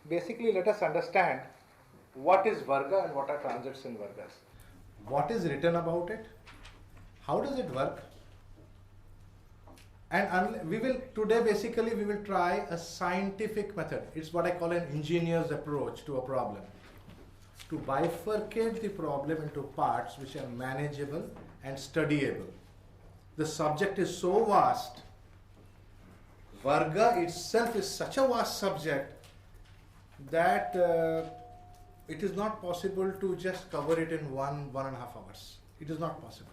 basically let us understand what is Varga and what are transits in Vargas. What is written about it? How does it work? And we will today basically we will try a scientific method. It's what I call an engineer's approach to a problem. To bifurcate the problem into parts which are manageable and studyable. The subject is so vast. Varga itself is such a vast subject that it is not possible to just cover it in 1.5 hours. It is not possible.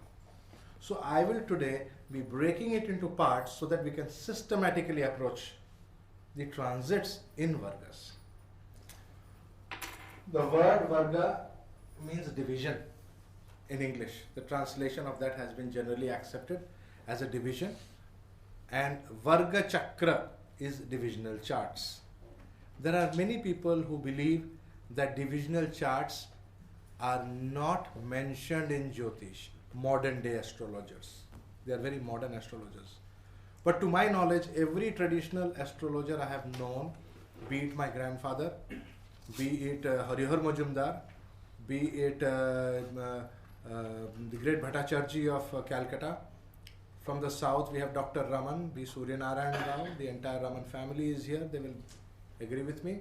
So I will today be breaking it into parts so that we can systematically approach the transits in Vargas. The word Varga means division in English. The translation of that has been generally accepted as a division. And Varga Chakra is divisional charts. There are many people who believe that divisional charts are not mentioned in Jyotish, modern day astrologers. They are very modern astrologers. But to my knowledge, every traditional astrologer I have known, be it my grandfather, be it Harihar Majumdar, be it the great Bhattacharjee of Calcutta. From the south, we have Dr. Raman, B. Suryanarayan Rao. The entire Raman family is here. They will agree with me.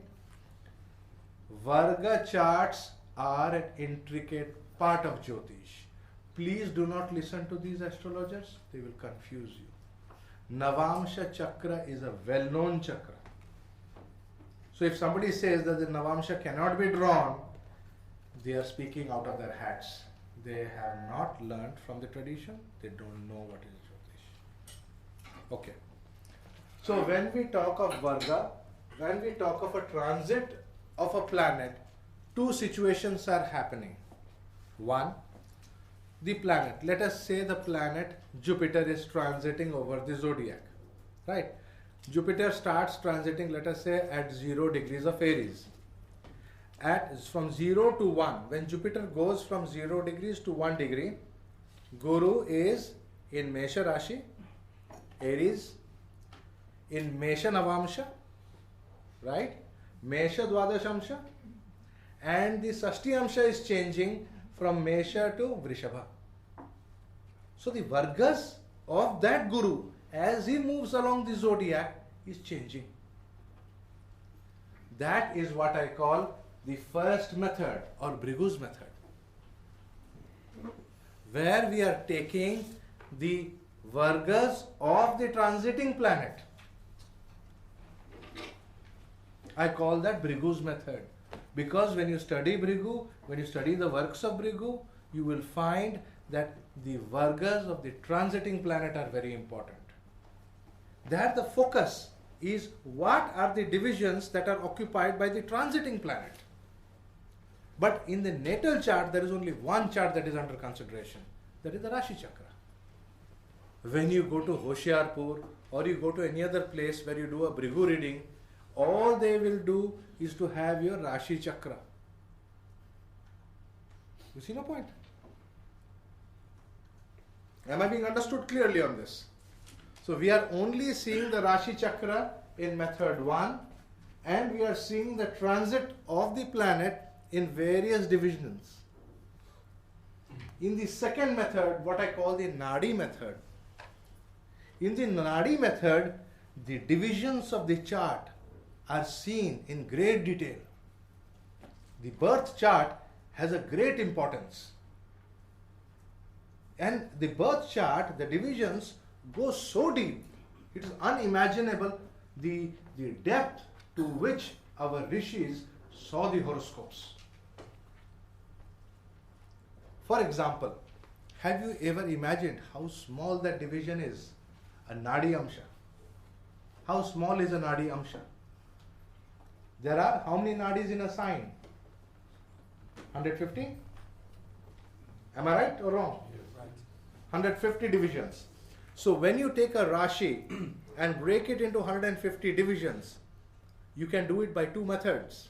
Varga charts are an intricate part of Jyotish. Please do not listen to these astrologers. They will confuse you. Navamsha Chakra is a well-known chakra. So if somebody says that the Navamsha cannot be drawn, they are speaking out of their hats. They have not learned from the tradition. They don't know what is Jyotish. Okay. So when we talk of Varga, when we talk of a transit of a planet, two situations are happening. One, the planet. Let us say the planet Jupiter is transiting over the zodiac. Right? Jupiter starts transiting, let us say, at 0 degrees of Aries. From 0 to 1, when Jupiter goes from 0 degrees to 1 degree, Guru is in Mesha Rashi, Aries, in Mesha Navamsha, right? Mesha Dwadashamsha, and the Sashti Amsha is changing from Mesha to Vrishabha. So the Vargas of that Guru, as he moves along the zodiac, is changing. That is what I call the first method or Bhrigu's method, where we are taking the Vargas of the transiting planet. I call that Bhrigu's method, because when you study Bhrigu, when you study the works of Bhrigu, you will find that the Vargas of the transiting planet are very important. There the focus is what are the divisions that are occupied by the transiting planet. But in the natal chart, there is only one chart that is under consideration. That is the Rashi Chakra. When you go to Hoshiarpur or you go to any other place where you do a Bhrigu reading, all they will do is to have your Rashi Chakra. You see my point? Am I being understood clearly on this? So we are only seeing the Rashi Chakra in method 1, and we are seeing the transit of the planet in various divisions. In the second method, what I call the Nadi method, in the Nadi method, the divisions of the chart are seen in great detail. The birth chart has a great importance. And the birth chart, the divisions go so deep, it is unimaginable the depth to which our rishis saw the horoscopes. For example, have you ever imagined how small that division is? A Nadi Amsha. How small is a Nadi Amsha? There are how many Nadis in a sign? 150? Am I right or wrong? Yes, right. 150 divisions. So when you take a Rashi and break it into 150 divisions, you can do it by two methods.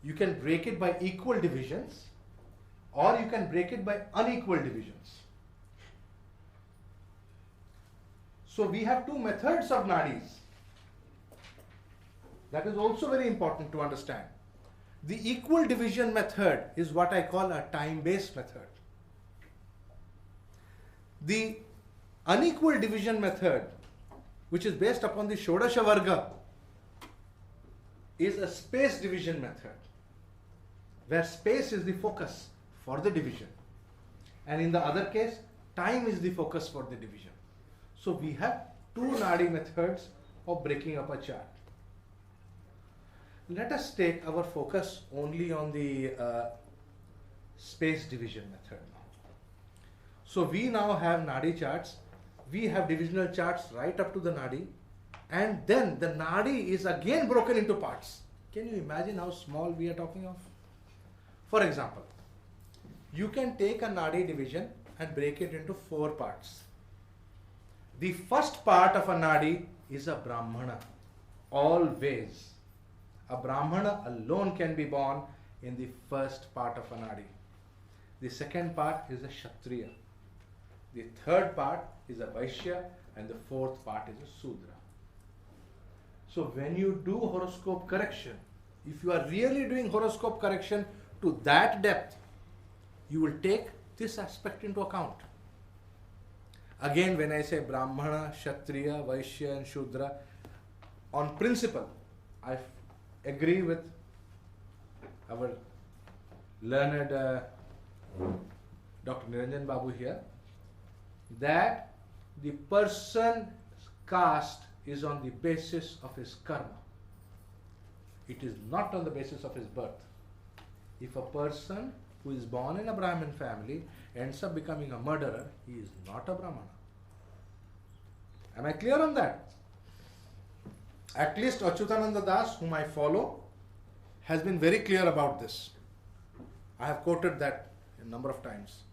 You can break it by equal divisions, or you can break it by unequal divisions. So we have two methods of nadis. That is also very important to understand. The equal division method is what I call a time-based method. The unequal division method, which is based upon the Shodasha Varga, is a space division method, where space is the focus for the division. And in the other case, time is the focus for the division. So we have two Nadi methods of breaking up a chart. Let us take our focus only on the space division method now. So we now have Nadi charts. We have divisional charts right up to the Nadi, and then the Nadi is again broken into parts. Can you imagine how small we are talking of? For example, you can take a Nadi division and break it into 4 parts. The first part of a Nadi is a Brahmana. Always. A Brahmana alone can be born in the first part of a Nadi. The second part is a Kshatriya. The third part is a Vaishya, and the fourth part is a Sudra. So when you do horoscope correction, if you are really doing horoscope correction to that depth, you will take this aspect into account. Again, when I say Brahmana, Kshatriya, Vaishya and Shudra, on principle, I agree with our learned Dr. Niranjan Babu here, that the person's caste is on the basis of his karma. It is not on the basis of his birth. If a person who is born in a Brahmin family ends up becoming a murderer, he is not a Brahmana. Am I clear on that? At least Achyutananda Das, whom I follow, has been very clear about this. I have quoted that a number of times.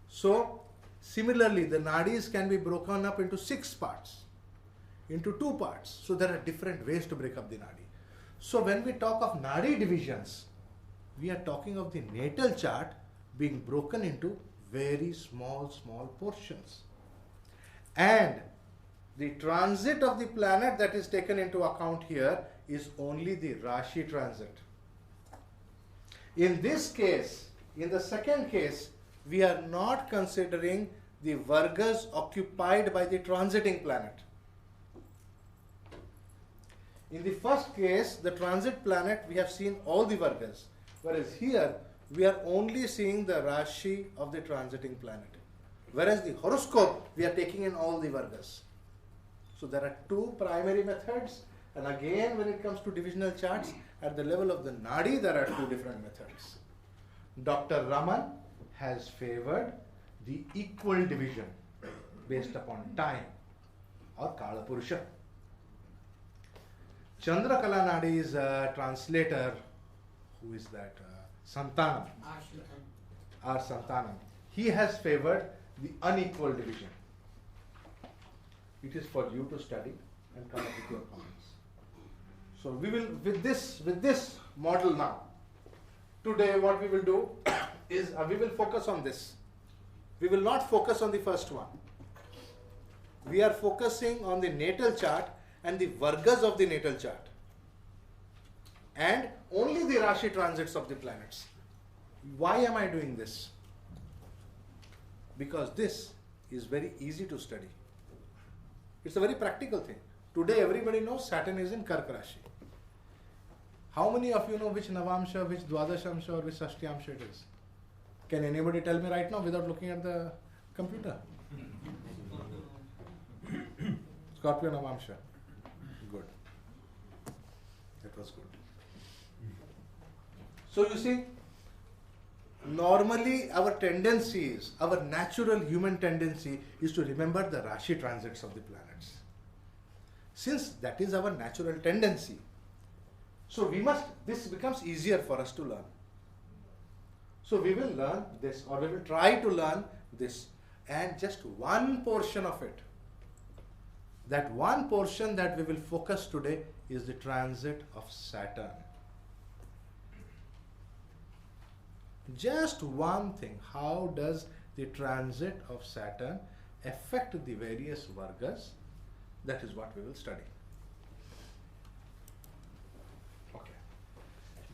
So, similarly, the nadis can be broken up into 6 parts, into 2 parts. So, there are different ways to break up the nadi. So, when we talk of nadi divisions, we are talking of the natal chart being broken into very small portions. And the transit of the planet that is taken into account here is only the Rashi transit. In this case, in the second case, we are not considering the Vargas occupied by the transiting planet. In the first case, the transit planet, we have seen all the Vargas, whereas here we are only seeing the Rashi of the transiting planet. Whereas the horoscope, we are taking in all the Vargas. So there are 2 primary methods, and again when it comes to divisional charts, at the level of the Nadi, there are 2 different methods. Dr. Raman has favored the equal division based upon time or Kala Purusha. Chandrakala Nadi's translator, who is that? Santanam. Or Santanam. He has favored the unequal division. It is for you to study and come up with your comments. So we will, with this model now, today what we will do is we will focus on this. We will not focus on the first one. We are focusing on the natal chart and the Vargas of the natal chart, and only the Rashi transits of the planets. Why am I doing this? Because this is very easy to study. It's a very practical thing. Today everybody knows Saturn is in Karka Rashi. How many of you know which Navamsha, which Dwadashamsha or which Sashtyamsha it is? Can anybody tell me right now without looking at the computer? Scorpio Navamsha. Good. That was good. So you see, normally our tendencies, our natural human tendency is to remember the Rashi transits of the planets. Since that is our natural tendency, so this becomes easier for us to learn. So we will learn this, or we will try to learn this, and just one portion of it. That one portion that we will focus today is the transit of Saturn. Just one thing. How does the transit of Saturn affect the various Vargas? That is what we will study.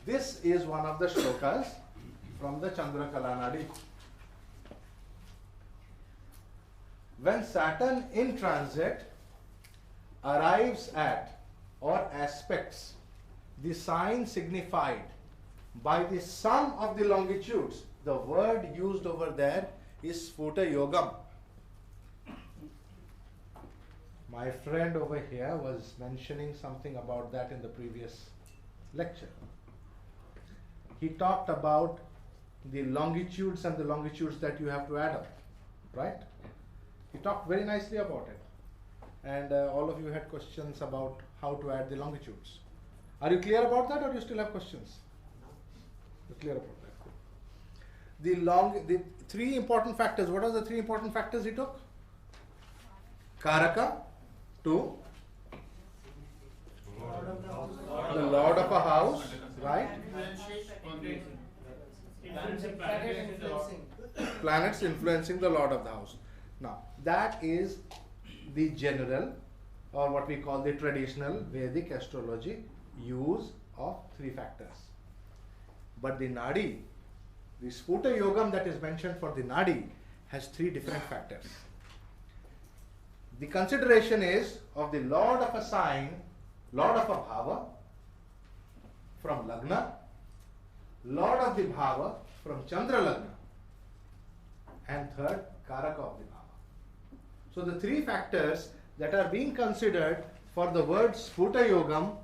This is one of the shlokas from the Chandra Kalanadi. When Saturn in transit arrives at or aspects the sign signified by the sum of the longitudes, the word used over there is Sphuta Yogam. My friend over here was mentioning something about that in the previous lecture. He talked about the longitudes and the longitudes that you have to add up, right? He talked very nicely about it. And all of you had questions about how to add the longitudes. Are you clear about that, or you still have questions? You're clear about that. The three important factors. What are the three important factors he took? Karaka, to the lord of a house, right? Planets influencing the lord of the house. Now, that is the general, or what we call the traditional Vedic astrology use of three factors. But the Nadi, the Sphuta Yogam that is mentioned for the Nadi, has three different factors. The consideration is of the lord of a sign, lord of a bhava from Lagna, lord of the bhava from Chandra Lagna, and third, Karaka of the bhava. So the three factors that are being considered for the word Sphuta Yogam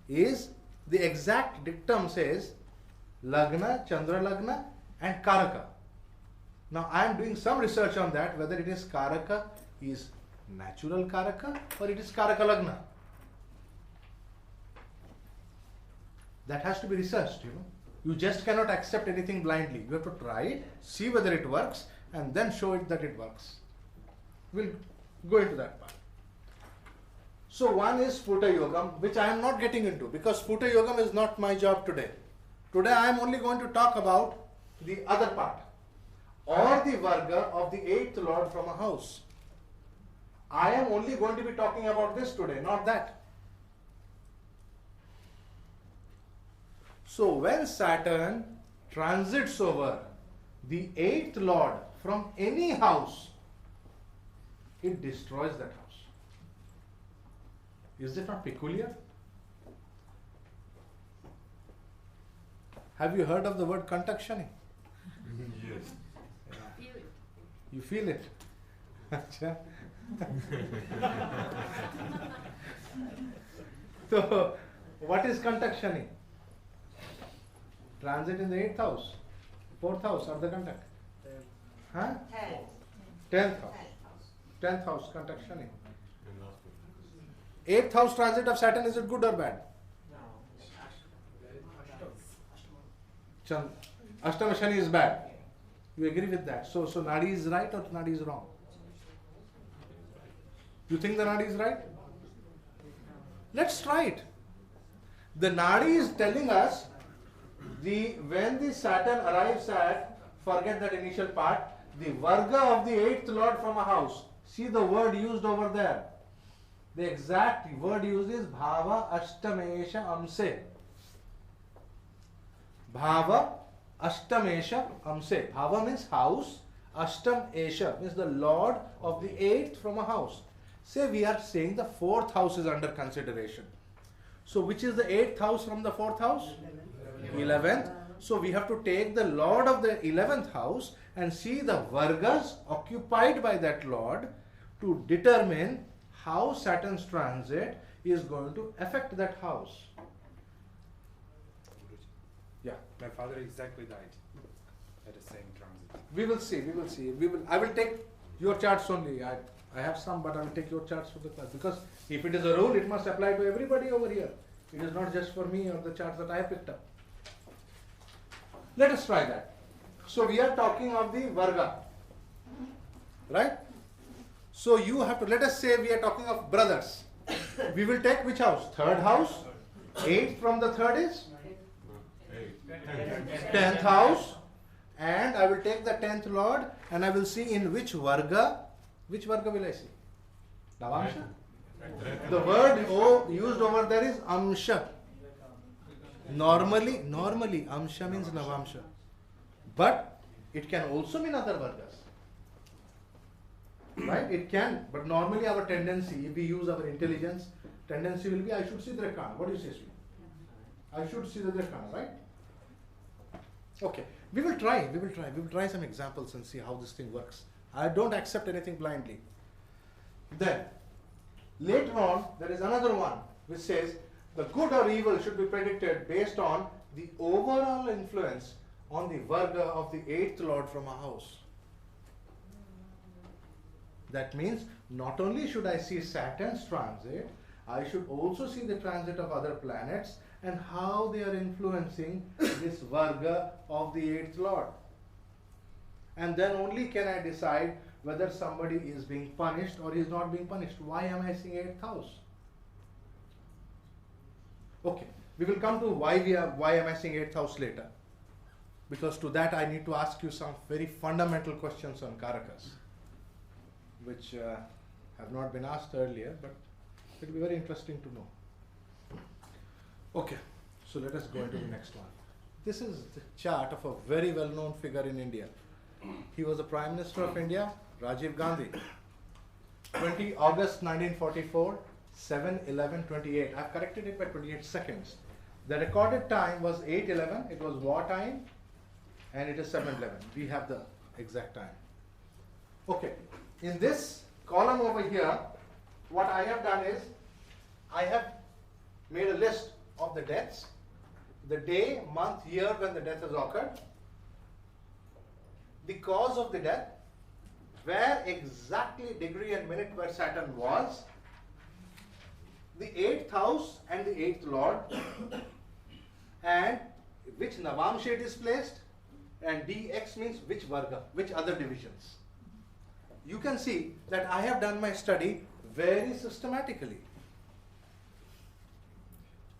is the exact dictum says Lagna, Chandra Lagna and Karaka. Now I am doing some research on that, whether it is Karaka is natural Karaka or it is Karaka Lagna. That has to be researched, you know. You just cannot accept anything blindly. You have to try it, see whether it works, and then show it that it works. We'll go into that part. So one is Sphuta Yogam, which I am not getting into because Sphuta Yogam is not my job today. Today I am only going to talk about the other part, or the Varga of the 8th Lord from a house. I am only going to be talking about this today, not that. So when Saturn transits over the 8th Lord from any house, it destroys that house. Is it not peculiar? Have you heard of the word Kantakshani? Yes. Yeah. You feel it? Acha. So, what is Kantakshani? Transit in the 8th house, 4th house, or the Kantak? Huh? 10th house. 10th house, Kantakshani. 8th house transit of Saturn, is it good or bad? Ashtama Shani is bad. You agree with that? So Nadi is right or Nadi is wrong? You think the Nadi is right? Let's try it. The Nadi is telling us when the Saturn arrives at, forget that initial part, the Varga of the 8th Lord from a house. See the word used over there. The exact word used is Bhava Ashtamesha Amse. Bhava Ashtamesha Amse. Bhava means house. Ashtam Esha means the Lord of the 8th from a house. Say we are saying the 4th house is under consideration. So which is the 8th house from the 4th house? 11th. So we have to take the Lord of the 11th house and see the Vargas occupied by that Lord to determine how Saturn's transit is going to affect that house. Yeah. My father exactly died at the same transit. We will see. I will take your charts only. I have some, but I will take your charts for the class. Because if it is a rule, it must apply to everybody over here. It is not just for me or the charts that I have picked up. Let us try that. So we are talking of the Varga. Right? So you have to, let us say we are talking of brothers. We will take which house? 3rd house. 8th from the 3rd is? 10th house. And I will take the 10th Lord and I will see in which Varga will I see? Navamsha? The word used over there is Amsha. Normally, amsha means navamsha. But it can also mean other vargas. Right? It can. But normally our tendency, if we use our intelligence, tendency will be, I should see the Drekana. What do you say, Sri? I should see the Drekana, right? Okay. We will try some examples and see how this thing works. I don't accept anything blindly. Then, later on, there is another one which says the good or evil should be predicted based on the overall influence on the Varga of the 8th Lord from a house. That means not only should I see Saturn's transit, I should also see the transit of other planets and how they are influencing this Varga of the 8th Lord. And then only can I decide whether somebody is being punished or is not being punished. Why am I seeing 8th house? Okay, we will come to why am I seeing 8th house later. Because to that I need to ask you some very fundamental questions on Karakas, which have not been asked earlier, but it will be very interesting to know. Okay, so let us go into the next one. This is the chart of a very well-known figure in India. He was the Prime Minister of India, Rajiv Gandhi. 20 August 1944, 7:11:28. I've corrected it by 28 seconds. The recorded time was 8:11. It was war time, and it is 7:11. We have the exact time. Okay, in this column over here, what I have done is, I have made a list of the deaths, the day, month, year when the death has occurred, the cause of the death, where exactly degree and minute where Saturn was, the 8th house and the 8th Lord, and which Navamsha it is placed, and DX means which Varga, which other divisions. You can see that I have done my study very systematically.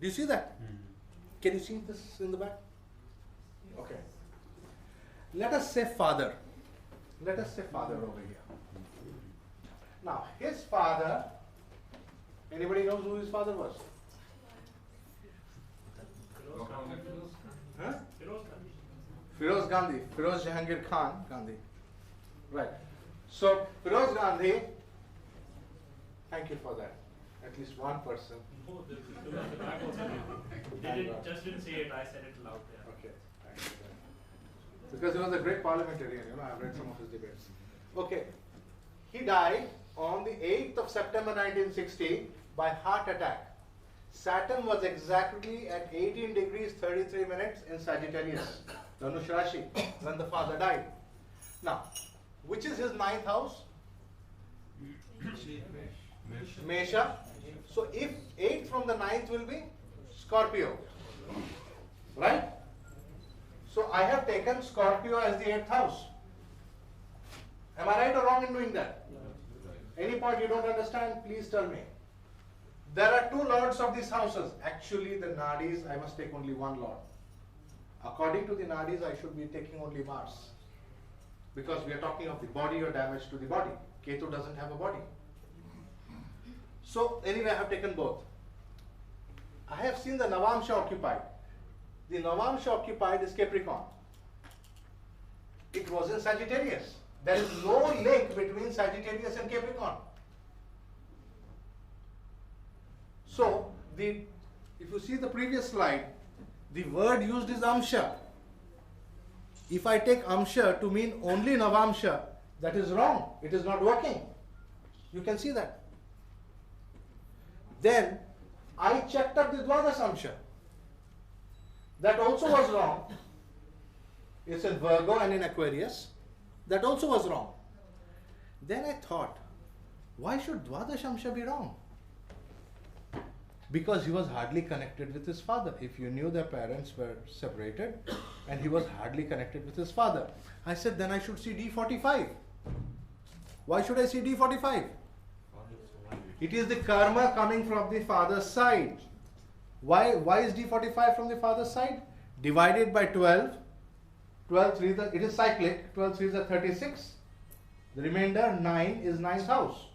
Do you see that? Can you see this in the back? Okay. Let us say father. Let us say father over here. Now, his father, anybody knows who his father was? Huh? Firoz Gandhi. Firoz Jahangir Khan Gandhi. Right. So, Firoz Gandhi, thank you for that. At least one person. Just didn't say it, I said it loud there. Okay, thank you. Because he was a great parliamentarian, I've read some of his debates. Okay, he died on the 8th of September 1960 by heart attack. Saturn was exactly at 18 degrees 33 minutes in Sagittarius, Dhanush Rashi, when the father died. Now, which is his 9th house? Mesha. So if 8th from the 9th will be Scorpio, right? So I have taken Scorpio as the 8th house. Am I right or wrong in doing that? Any point you don't understand, please tell me. There are two lords of these houses. Actually, the Nadis, I must take only one lord. According to the Nadis, I should be taking only Mars. Because we are talking of the body or damage to the body. Ketu doesn't have a body. So anyway, I have taken both. I have seen the Navamsha occupied. The Navamsha occupied is Capricorn. It was in Sagittarius. There is no link between Sagittarius and Capricorn. So, if you see the previous slide, the word used is Amsha. If I take Amsha to mean only Navamsha, that is wrong. It is not working. You can see that. Then, I checked up the Dwadas Amsha. That also was wrong. It's in Virgo and in Aquarius. That also was wrong. Then I thought, why should Dwadash Amsha be wrong? Because he was hardly connected with his father. If you knew their parents were separated and he was hardly connected with his father. I said, then I should see D45. Why should I see D45? It is the karma coming from the father's side. Why is D45 from the father's side? Divided by 12. 12 3 it is cyclic. 12 3 is 36. The remainder 9 is 9th house.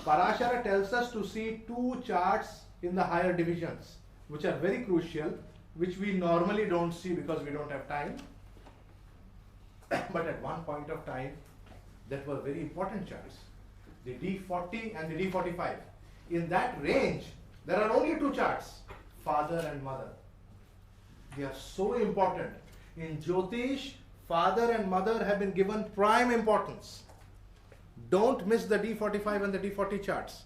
Parashara tells us to see two charts in the higher divisions, which are very crucial. which we normally don't see because we don't have time. But at one point of time, that were very important charts. The D40 and the D45. In that range, there are only two charts, father and mother. They are so important. In Jyotish, father and mother have been given prime importance. Don't miss the D45 and the D40 charts.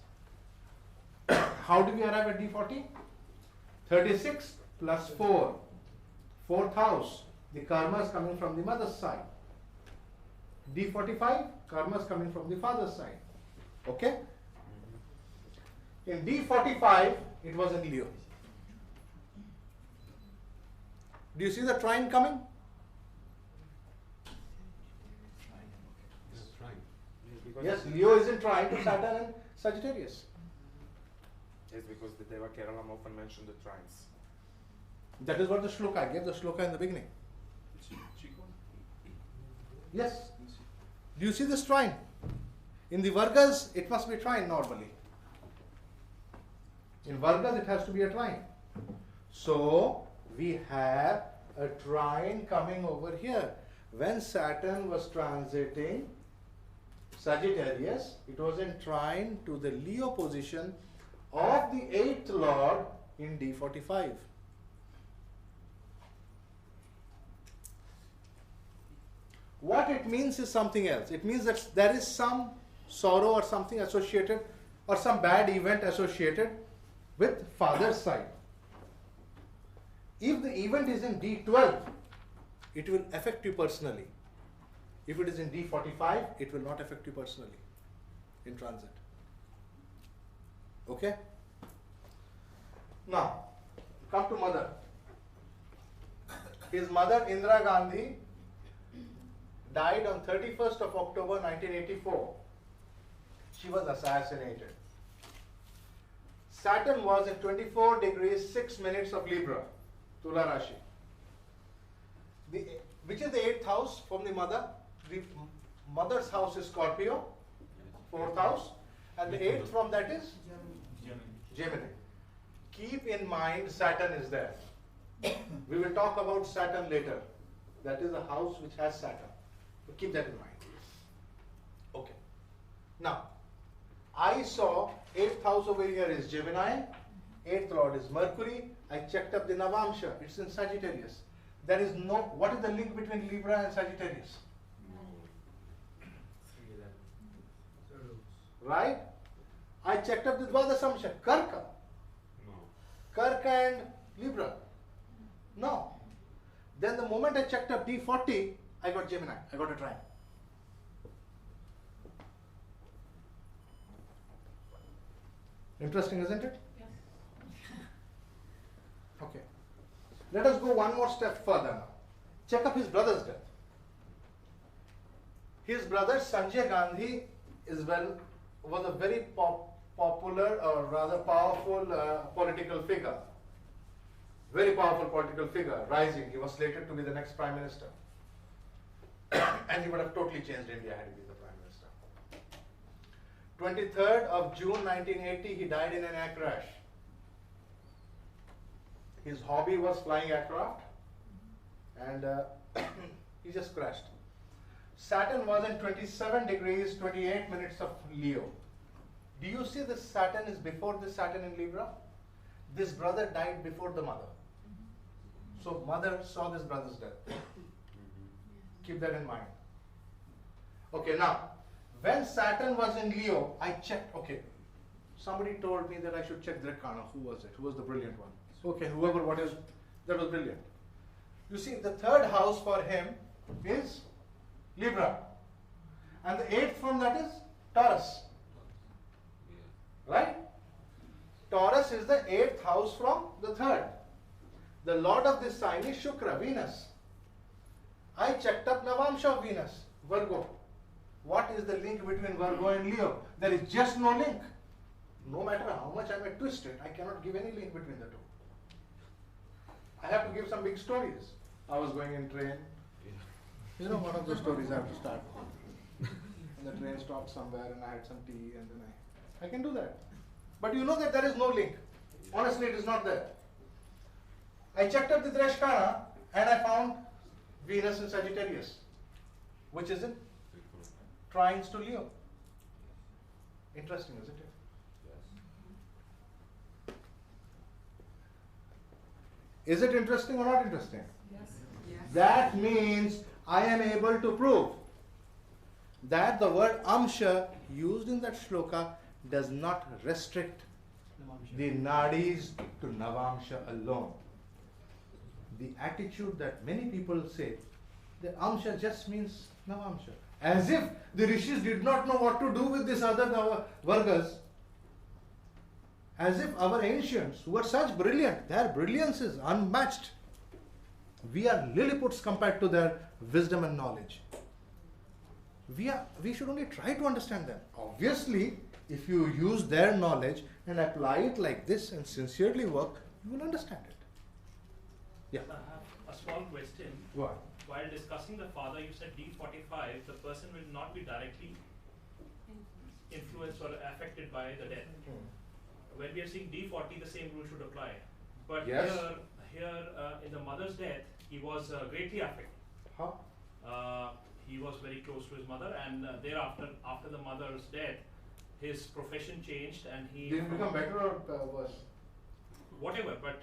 How do we arrive at D40? 36 plus 4. Fourth house. The karma is coming from the mother's side. D45, karma is coming from the father's side. Okay? In D45, it was in Leo. Do you see the trine coming? Yes, Leo is in trine to Saturn and Sagittarius. Yes, because the Deva Keralam often mentioned the trines. That is what the shloka, I gave the shloka in the beginning. Yes. Do you see this trine? In the Vargas, it must be trine normally. In Vargas, it has to be a trine. So, we have a trine coming over here. When Saturn was transiting Sagittarius, it was in trine to the Leo position of the 8th Lord in D45. What it means is something else. It means that there is some sorrow or something associated or some bad event associated with father's side. If the event is in D12, it will affect you personally. If it is in D45, it will not affect you personally in transit. Okay? Now, come to mother. His mother, Indira Gandhi, died on 31st of October 1984. She was assassinated. Saturn was in 24 degrees 6 minutes of Libra, Tula Rashi. Which is the 8th house from the mother? The mother's house is Scorpio, 4th house, and the 8th from that is Gemini. Keep in mind Saturn is there. We will talk about Saturn later. That is a house which has Saturn. So keep that in mind. Okay. Now, I saw 8th house over here is Gemini, 8th lord is Mercury. I checked up the Navamsha. It's in Sagittarius. There is no, what is the link between Libra and Sagittarius? Right? I checked up the Dvadasamsha, Karka. Karka and Libra. No. Then the moment I checked up D40, I got Gemini. I got a trine. Interesting, isn't it? Yes. Okay. Let us go one more step further now. Check up his brother's death. His brother Sanjay Gandhi was a very popular or rather powerful political figure. Very powerful political figure, rising. He was slated to be the next Prime Minister. And he would have totally changed India had he been the Prime Minister. 23rd of June 1980, he died in an air crash. His hobby was flying aircraft and he just crashed. Saturn was in 27 degrees 28 minutes of Leo. Do you see this Saturn is before this Saturn in Libra? This brother died before the mother. So mother saw this brother's death. Keep that in mind. Okay, now, when Saturn was in Leo, I checked, okay, somebody told me that I should check Drekana. Who was it? Who was the brilliant one? Okay, whoever, that was brilliant. You see, the 3rd house for him is Libra. And the 8th from that is Taurus. Right? Taurus is the 8th house from the 3rd. The lord of this sign is Shukra, Venus. I checked up Navamsha of Venus, Virgo. What is the link between Virgo and Leo? There is just no link. No matter how much I may twist it, I cannot give any link between the two. I have to give some big stories. I was going in train. You know, one of those stories I have to start. And the train stopped somewhere and I had some tea and then I can do that. But you know that there is no link. Honestly, it is not there. I checked up the Dreshkana and I found Venus in Sagittarius, which is in trines to Leo. Interesting, isn't it? Is it interesting or not interesting? Yes. That means I am able to prove that the word amsha used in that shloka does not restrict the nadis to navamsha alone. The attitude that many people say that amsha just means navamsha, as if the rishis did not know what to do with this other vargas, as if our ancients who were such brilliant, their brilliance is unmatched. We are Lilliputs compared to their wisdom and knowledge. We should only try to understand them. Obviously, if you use their knowledge and apply it like this and sincerely work, you will understand it. Yeah. I have a small question. What? While discussing the father, you said D45, the person will not be directly influenced or affected by the death. When we are seeing D40, the same rule should apply. But Yes. here in the mother's death, he was greatly affected. How? He was very close to his mother, and thereafter, after the mother's death, his profession changed, and he Did it become better or worse? whatever. But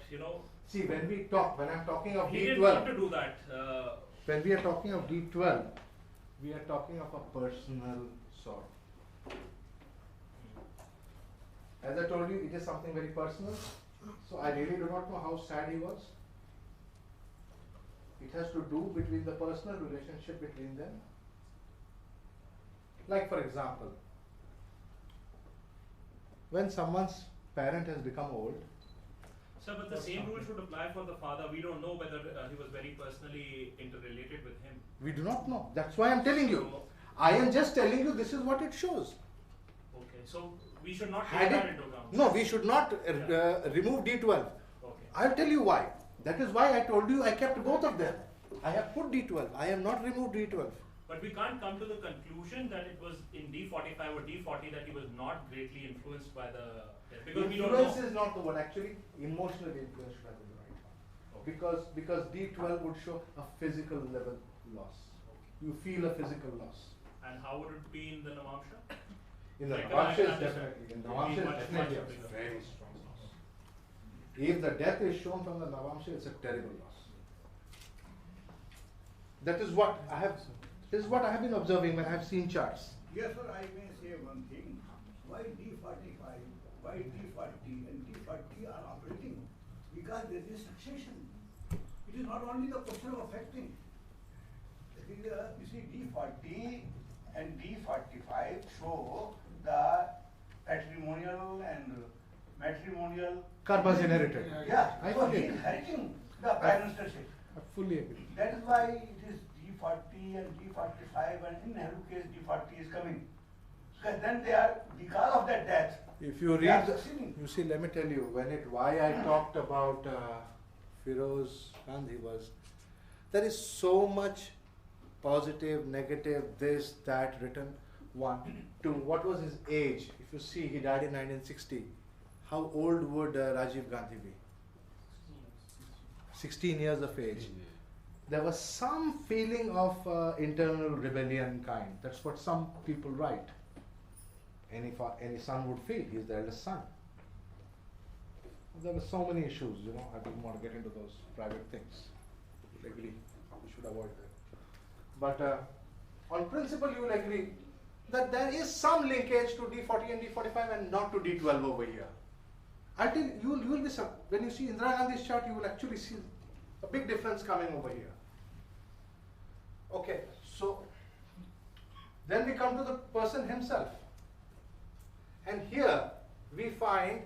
See, when I'm talking of he didn't want D12, to do that. when we are talking of D12, we are talking of a personal sort. As I told you, it is something very personal. So I really do not know how sad he was. It has to do between the personal relationship between them. Like for example, when someone's parent has become old, Sir, but the same rule should apply for the father. We don't know whether he was very personally interrelated with him. we do not know. That's why I'm telling you. So, I am just telling you this is what it shows. okay, so we should not Had take that it- into account. No, we should not remove D12. Okay. I'll tell you why. That is why I told you I kept both of them. I have put D12. I have not removed D12. But we can't come to the conclusion that it was in D45 or D40 that he was not greatly influenced by the because we don't know. Influence is not the word. Actually, emotionally influence should have been the right one. Okay. Because D12 would show a physical level loss. You feel a physical loss. And how would it be in the Navamsha? In the Like, Navamsha is I understand. definitely. In It Navamsha would is be much, definitely. much bigger. Very strong loss. If the death is shown from the Navamsha, it's a terrible loss. That is what I have. This is what I have been observing when I have seen charts. Yes, sir, I may say one thing. Why D45, why D40 and D40 are operating? Because there is succession. It is not only the question of affecting. You see, D40 and D45 show the patrimonial and matrimonial. Karma generated. Yeah, I so fully he is agree. inheriting the parentage. I fully agree. That is why it is D40 and D45 and in Nehru case D40 is coming. Because then they are, because of that death, If you they are read, succeeding. you see, let me tell you, why I talked about Firoz Gandhi was, there is so much positive, negative, this, that written. One, two, what was his age? If you see, he died in 1960. How old would Rajiv Gandhi be? 16 years of age. There was some feeling of internal rebellion kind. That's what some people write. Any son would feel. He's the eldest son. There were so many issues, I didn't want to get into those private things. You will agree. We should avoid that. But on principle, you will agree that there is some linkage to D40 and D45 and not to D12 over here. I think you will be when you see Indira Gandhi's chart, you will actually see a big difference coming over here. Okay, so then we come to the person himself. And here we find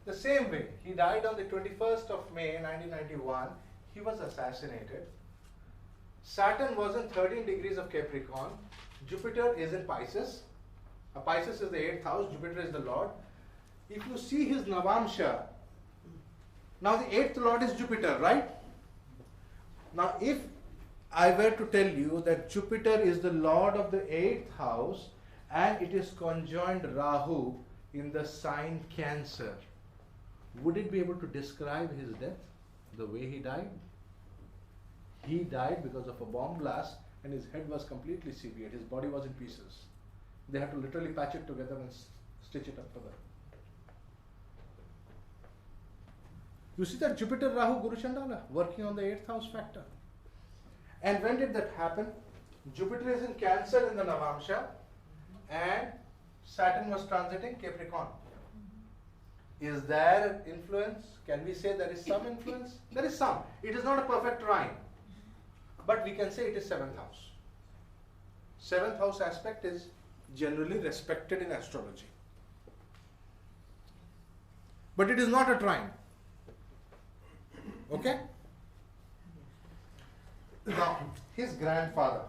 the same way. He died on the 21st of May 1991. He was assassinated. Saturn was in 13 degrees of Capricorn. Jupiter is in Pisces. Pisces is the 8th house. Jupiter is the Lord. If you see his Navamsha, now the 8th Lord is Jupiter, right? Now if I were to tell you that Jupiter is the Lord of the 8th house and it is conjoined Rahu in the sign Cancer, would it be able to describe his death? the way he died because of a bomb blast and his head was completely severed. His body was in pieces. They had to literally patch it together and stitch it up further. You see that Jupiter, Rahu, Guru Chandala working on the 8th house factor. And when did that happen? Jupiter is in Cancer in the Navamsha and Saturn was transiting Capricorn. Is there an influence? Can we say there is some influence? There is some. It is not a perfect trine. But we can say it is 7th house. 7th house aspect is generally respected in astrology. But it is not a trine. Okay? Now, his grandfather.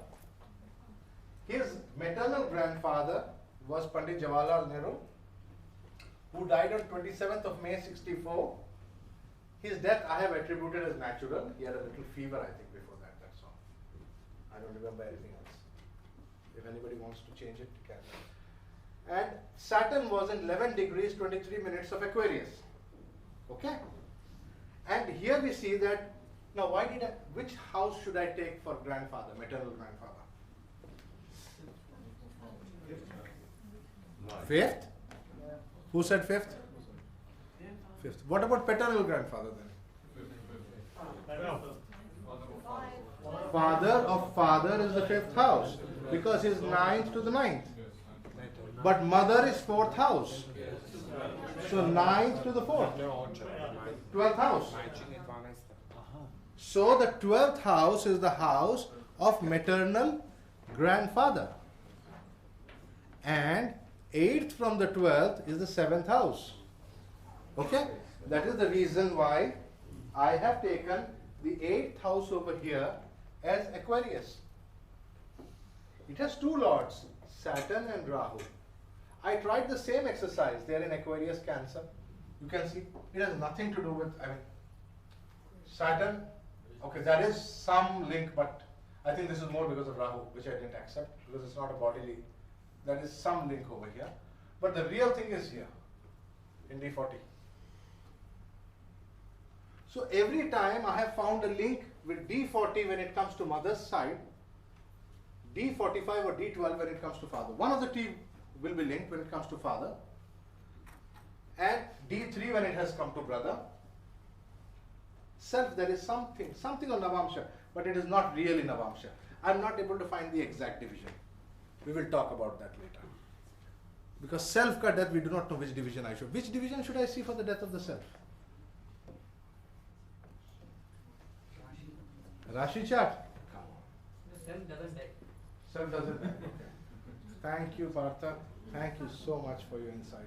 His maternal grandfather was Pandit Jawaharlal Nehru, who died on 27th of May 64. His death I have attributed as natural. He had a little fever, I think, before that. That's all. I don't remember anything else. If anybody wants to change it, you can. And Saturn was in 11 degrees 23 minutes of Aquarius. Okay? And here we see that, now which house should I take for grandfather, maternal grandfather? 5th? Who said 5th? 5th. What about paternal grandfather then? Father of father is the 5th house because he is 9th to the 9th. But mother is 4th house. So 9th to the 4th. 12th house. So the 12th house is the house of maternal grandfather. And 8th from the 12th is the 7th house. Okay? That is the reason why I have taken the 8th house over here as Aquarius. It has two lords, Saturn and Rahu. I tried the same exercise there in Aquarius Cancer. You can see it has nothing to do with, Saturn. Okay, there is some link, but I think this is more because of Rahu, which I didn't accept because it's not a bodily. There is some link over here. But the real thing is here in D40. So every time I have found a link with D40 when it comes to mother's side, D45 or D12 when it comes to father. One of the T will be linked when it comes to father, and D3 when it has come to brother. Self, there is something on Navamsha, but it is not really Navamsha. I am not able to find the exact division. We will talk about that later. Because self ka death, we do not know which division I should. Which division should I see for the death of the self? Rashi chart. The self doesn't die. Self doesn't die. Thank you, Partha. Thank you so much for your insight.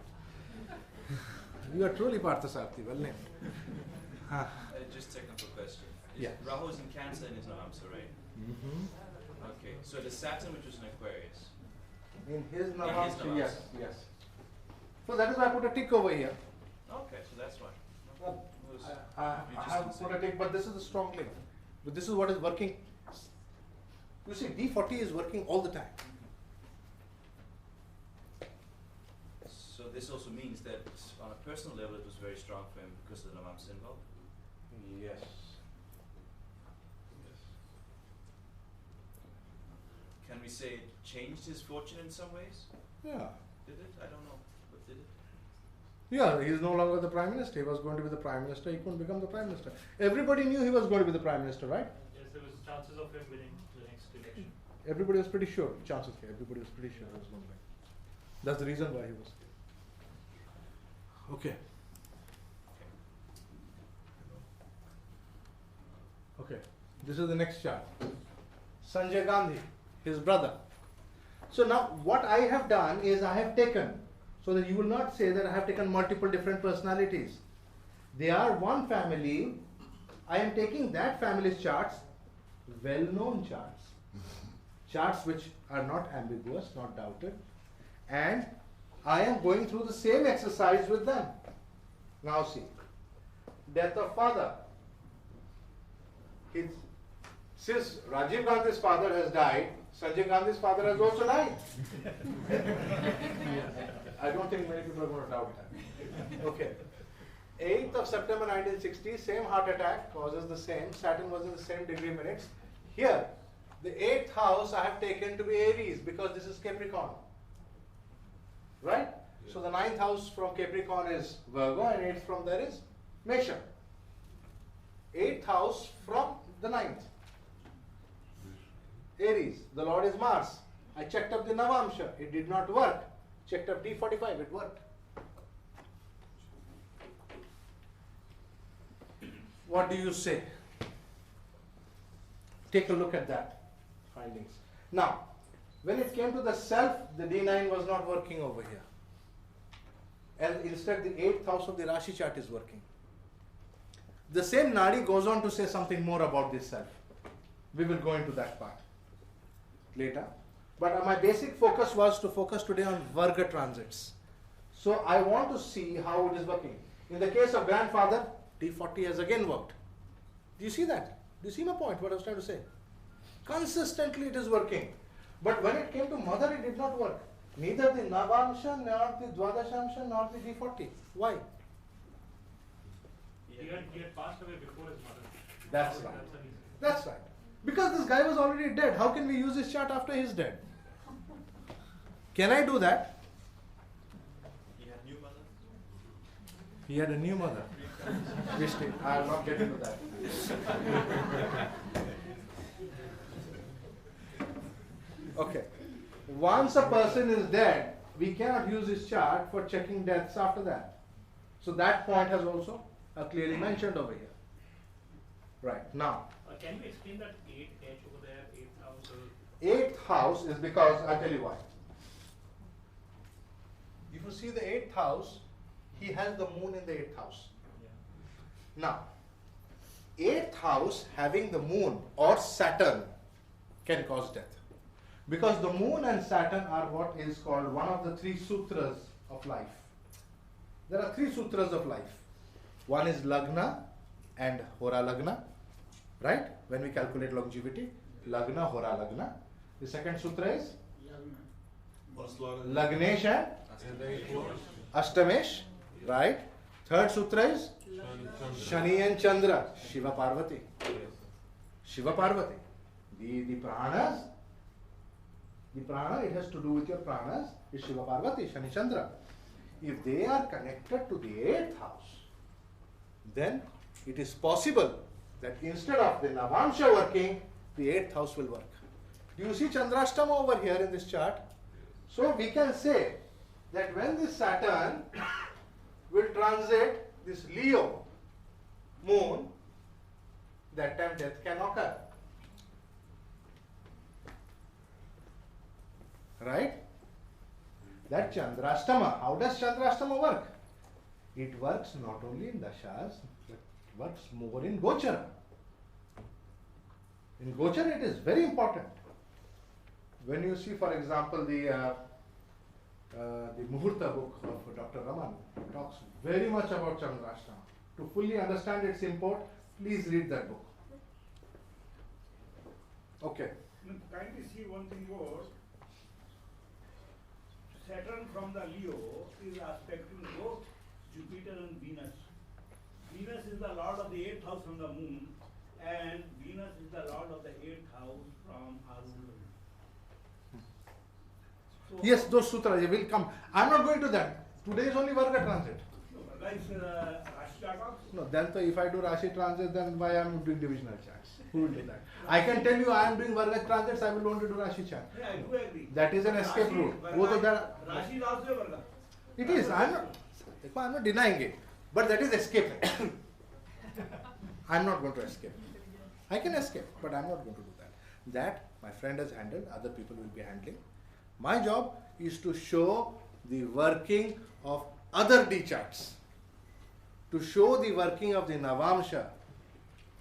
You are truly Partha Sarthi. Well named. Just technical question. Yeah. Rahu is in Cancer and is Navamsa, right? Mm-hmm. Okay. So the Saturn, which was in Aquarius. In his In his Navamsa, Navamsa. yes. So that is why I put a tick over here. Okay, so that's why. Well, It was- I you just have didn't put say. a tick, but this is a strong link. But this is what is working. You see, D40 is working all the time. So this also means that on a personal level it was very strong for him because of the Navamsa involved. Yes. Can we say it changed his fortune in some ways? Yeah. Did it? I don't know. But did it? Yeah, he is no longer the Prime Minister. He was going to be the Prime Minister. He couldn't become the Prime Minister. Everybody knew he was going to be the Prime Minister, right? Yes, there was chances of him winning the next election. Everybody was pretty sure. Chances here. Everybody was pretty sure he was going to win. That's the reason why he was. Okay. Okay. This is the next chart. Sanjay Gandhi, his brother. So now what I have done is I have taken, so that you will not say that I have taken multiple different personalities. They are one family. I am taking that family's charts, well-known charts. Charts which are not ambiguous, not doubted. And I am going through the same exercise with them. Now see. Death of father. Since Rajiv Gandhi's father has died, Sanjay Gandhi's father has also died. I don't think many people are going to doubt that. Okay. 8th of September 1960, same heart attack, causes the same, Saturn was in the same degree minutes. Here, the 8th house I have taken to be Aries because this is Capricorn. Right? So the 9th house from Capricorn is Virgo and 8th from there is Mesha. 8th house from the 9th. Aries, the Lord is Mars. I checked up the Navamsha, it did not work. Checked up D45, it worked. What do you say? Take a look at that findings. Now, when it came to the self, the D9 was not working over here. And instead the 8th house of the Rashi chart is working. The same Nadi goes on to say something more about this self. We will go into that part later. But my basic focus was to focus today on Varga transits. So I want to see how it is working. In the case of grandfather, D40 has again worked. Do you see that? Do you see my point, what I was trying to say? Consistently it is working. But when it came to mother, it did not work. Neither the Navamsha, nor the Dwadashamsha, nor the D40. Why? He had passed away before his mother. That's So right. the reason. That's right. Because this guy was already dead. How can we use his chart after he's dead? Can I do that? He had new mother. He had a new mother. Vishnu, I will not get into that. Okay. Once a person is dead, we cannot use his chart for checking deaths after that. So that point has also clearly mentioned over here. Right. Now, Can you explain that 8H over there, 8th house? 8th house is because, I'll tell you why. If you see the 8th house, he has the moon in the 8th house. Yeah. Now, 8th house having the moon or Saturn can cause death. Because the moon and Saturn are what is called one of the 3 sutras of life. There are 3 sutras of life. One is Lagna and Hora Lagna. Right? When we calculate longevity, Lagna, Hora Lagna. The second sutra is Lagnesh and Ashtamesh. Right? Third sutra is Shani and Chandra, Shiva Parvati. Shiva Parvati. The pranas, the prana, it has to do with your pranas, is Shiva Parvati, Shani Chandra. If they are connected to the 8th house, then it is possible that instead of the Navamsha working, the 8th house will work. Do you see Chandrashtama over here in this chart? So we can say that when this Saturn will transit this Leo moon, that time death can occur. Right? That Chandrashtama, how does Chandrashtama work? It works not only in Dashas, but works more in Gochara. In Gochara it is very important. When you see, for example, the Muhurta book of Dr. Raman talks very much about Chandrashtama. To fully understand its import, please read that book. Okay. Kindly see one thing more. Saturn from the Leo is aspecting both Jupiter and Venus. Venus is the lord of the 8th house from the moon, and Venus is the lord of the 8th house from Arun. So, Yes, those sutras will come. I am not going to that. Today is only Varga transit. Varga is Rashi chart also. No, then so if I do Rashi transit, then why I am doing divisional charts? Who will do that? I can tell you I am doing Varga transits, I will only do Rashi chart. Yeah, I do agree. That is an escape Rashi- route. Varga- Both of that. Rashi is also a Varga. It is. I am not denying it. But that is escaping. I am not going to escape. I can escape, but I am not going to do that. That my friend has handled, other people will be handling. My job is to show the working of other D charts. To show the working of the Navamsha,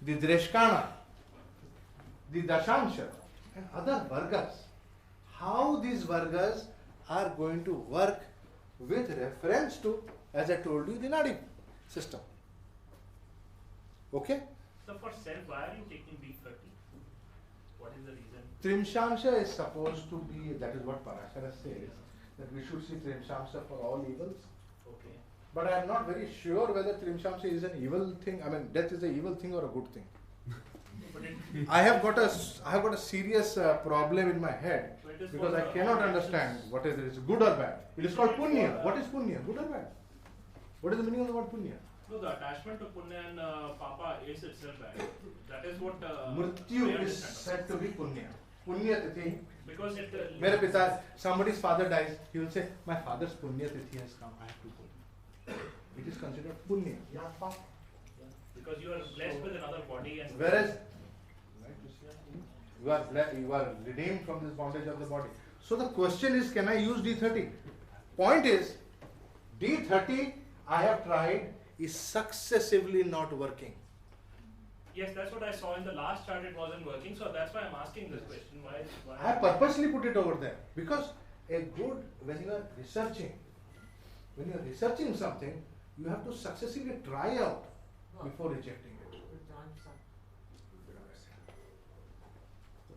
the Dreshkana, the Dashamsha, and other Vargas. How these Vargas are going to work with reference to, as I told you, the Nadi system. Okay? So for self, why are you taking B30? What is the reason? Trimshamsha is supposed to be, that is what Parashara says, that we should see Trimshamsha for all evils. Okay. But I am not very sure whether Trimshamsha is an evil thing. I mean, death is an evil thing or a good thing. But it, I have got a serious problem in my head but it is because for I the cannot all understand actions. what is it. Is good or bad? It is called punya. What is punya? Good or bad? What is the meaning of the word punya? No, the attachment to punya and papa is itself bad. That is what Mrityu we is understand. said to be punya. Punya tithi. Because it Mere pita, somebody's father dies, he will say, my father's punya tithi has come, I have to go. It is considered punya, not papa. because you are blessed with another body and Whereas you are redeemed from this bondage of the body. So the question is, can I use D30? Point is, D30 I have tried is successively not working. yes, that's what I saw in the last chart. It wasn't working, so that's why I'm asking this question. Why? I have purposely put it over there because when you are researching something, you have to successively try out before rejecting it.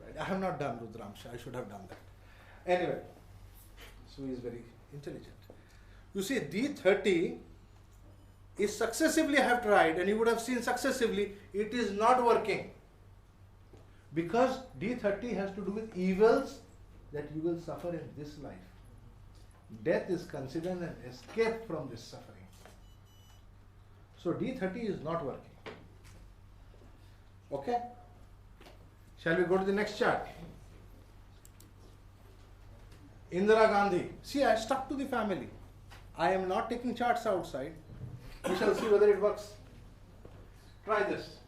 Right. I have not done Rudramsha. I should have done that. Anyway, so he is very intelligent. You see, D30 is successively I have tried, and you would have seen successively it is not working because D30 has to do with evils that you will suffer in this life. Death is considered an escape from this suffering. So D30 is not working. Okay? Shall we go to the next chart? Indira Gandhi. See, I stuck to the family. I am not taking charts outside. We shall see whether it works. Try this.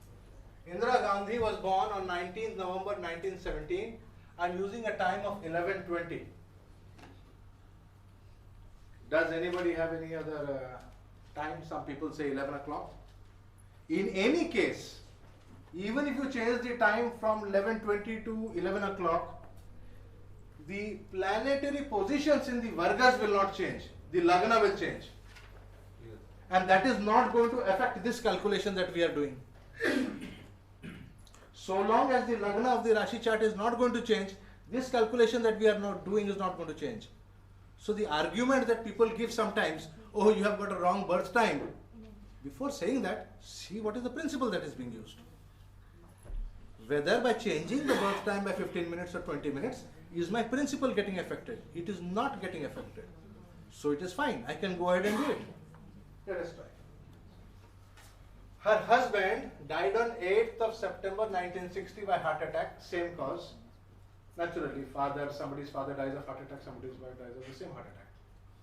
Indira Gandhi was born on 19th November 1917. I am using a time of 11:20. Does anybody have any other time? Some people say 11 o'clock. In any case, even if you change the time from 11:20 to 11 o'clock, the planetary positions in the Vargas will not change. The Lagna will change. And that is not going to affect this calculation that we are doing. So long as the Lagna of the Rashi chart is not going to change, this calculation that we are not doing is not going to change. So the argument that people give sometimes, oh, you have got a wrong birth time. Before saying that, see what is the principle that is being used. Whether by changing the birth time by 15 minutes or 20 minutes, is my principle getting affected? It is not getting affected. So it is fine. I can go ahead and do it. Let us try. Her husband died on 8th of September 1960 by heart attack, same cause. Naturally, somebody's father dies of heart attack, somebody's wife dies of the same heart attack.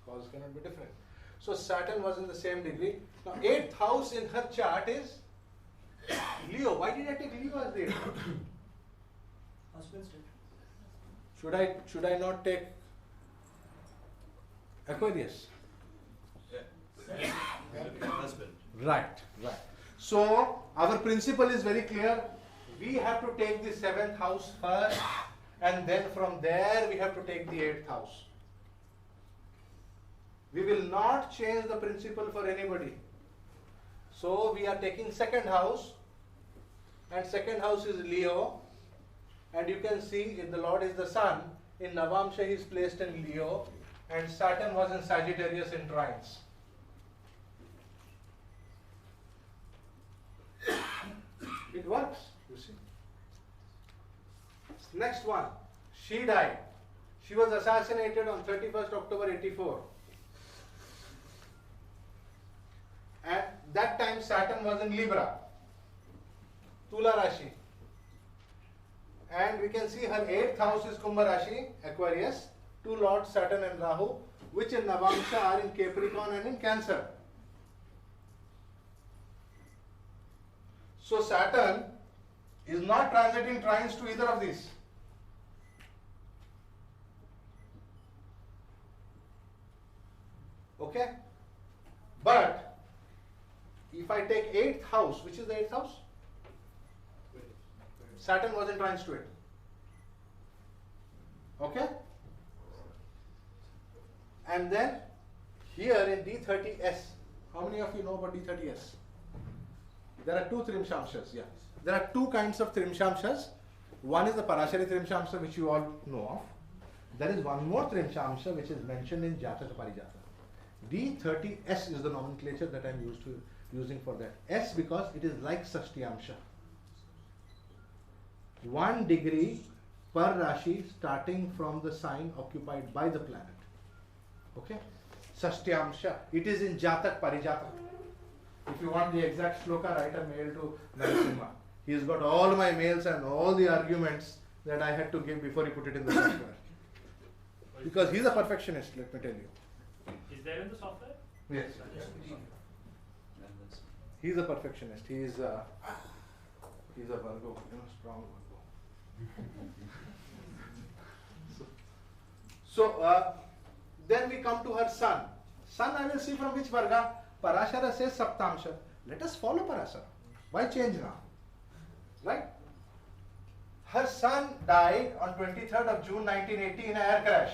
Cause cannot be different. So Saturn was in the same degree. Now 8th house in her chart is Leo. Why did I take Leo as the 8th house? Husband's dead. Should I not take Aquarius? Husband. Right. So our principle is very clear. We have to take the 7th house first, and then from there we have to take the 8th house. We will not change the principle for anybody. So we are taking 2nd house, and 2nd house is Leo, and you can see if the Lord is the Sun, in Navamsha he is placed in Leo, and Saturn was in Sagittarius in trines. It works, you see. Next one, she died. She was assassinated on 31st October 84. At that time Saturn was in Libra, Tula Rashi. And we can see her 8th house is Kumbha Rashi, Aquarius, 2 lords Saturn and Rahu, which in Navamsha are in Capricorn and in Cancer. So Saturn is not transiting trines to either of these. Okay? But if I take 8th house, which is the 8th house? Saturn was in trines to it. Okay? And then here in D30S, how many of you know about D30S? There are 2 Trimshamshas, yeah. There are 2 kinds of Trimshamshas. One is the Parashari Trimshamsha, which you all know of. There is one more Trimshamsha which is mentioned in Jataka Parijata. D30S is the nomenclature that I'm using for that. S because it is like Sashtyamsha. 1 degree per Rashi starting from the sign occupied by the planet. Okay? Sashtyamsha. It is in Jatak Parijatak. If you want the exact shloka, write a mail to Narasimha. He's got all my mails and all the arguments that I had to give before he put it in the software. Because he's a perfectionist, let me tell you. Is there in the software? Yes. He's a perfectionist. He's a Varga, strong Varga. So then we come to her son. Son, I will see from which Varga. Parashara says Saptamsha. Let us follow Parashara. Why change now? Right? Her son died on 23rd of June 1980 in an air crash.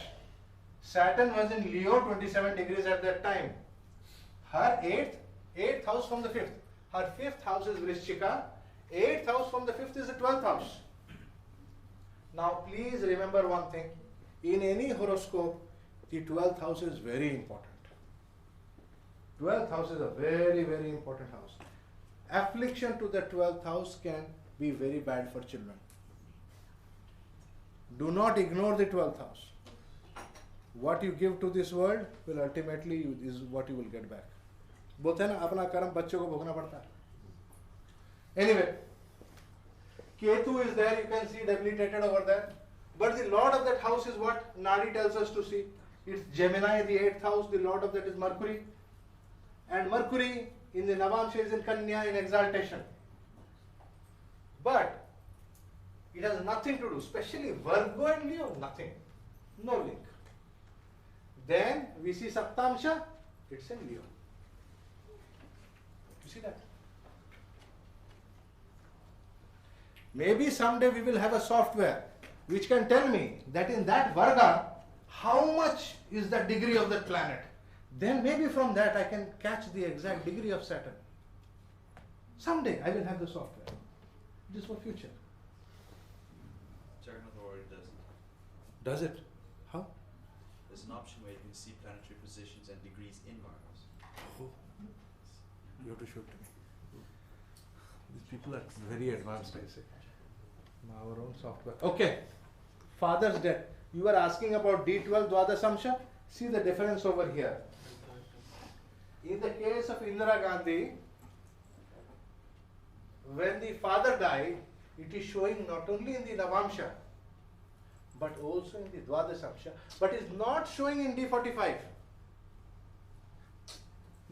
Saturn was in Leo, 27 degrees at that time. Her eighth house from the 5th. Her 5th house is Vrishchika. 8th house from the 5th is the 12th house. Now please remember one thing. In any horoscope, the 12th house is very important. 12th house is a very, very important house. Affliction to the 12th house can be very bad for children. Do not ignore the 12th house. What you give to this world will ultimately is what you will get back. बोलते हैं ना अपना कर्म बच्चों को भोगना पड़ता है. Anyway, Ketu is there, you can see debilitated over there. But the lord of that house is what Nadi tells us to see. It's Gemini, the 8th house, the lord of that is Mercury. And Mercury in the Navamsha is in Kanya in exaltation. But it has nothing to do, especially Virgo and Leo, nothing. No link. Then we see Saptamsha, it's in Leo. You see that? Maybe someday we will have a software which can tell me that in that Varga, how much is the degree of that planet. Then maybe from that I can catch the exact degree of Saturn. Someday I will have the software. It is for future. Jagannath already does it. Does it? How? There's an option where you can see planetary positions and degrees in Vargas. Oh. You have to show it to me. These people are very advanced, I say. Our own software. Okay. Father's death. You were asking about D12 Dwadasamsha. See the difference over here. In the case of Indira Gandhi, when the father died, it is showing not only in the Navamsha, but also in the Dwadasamsha, but is not showing in D45.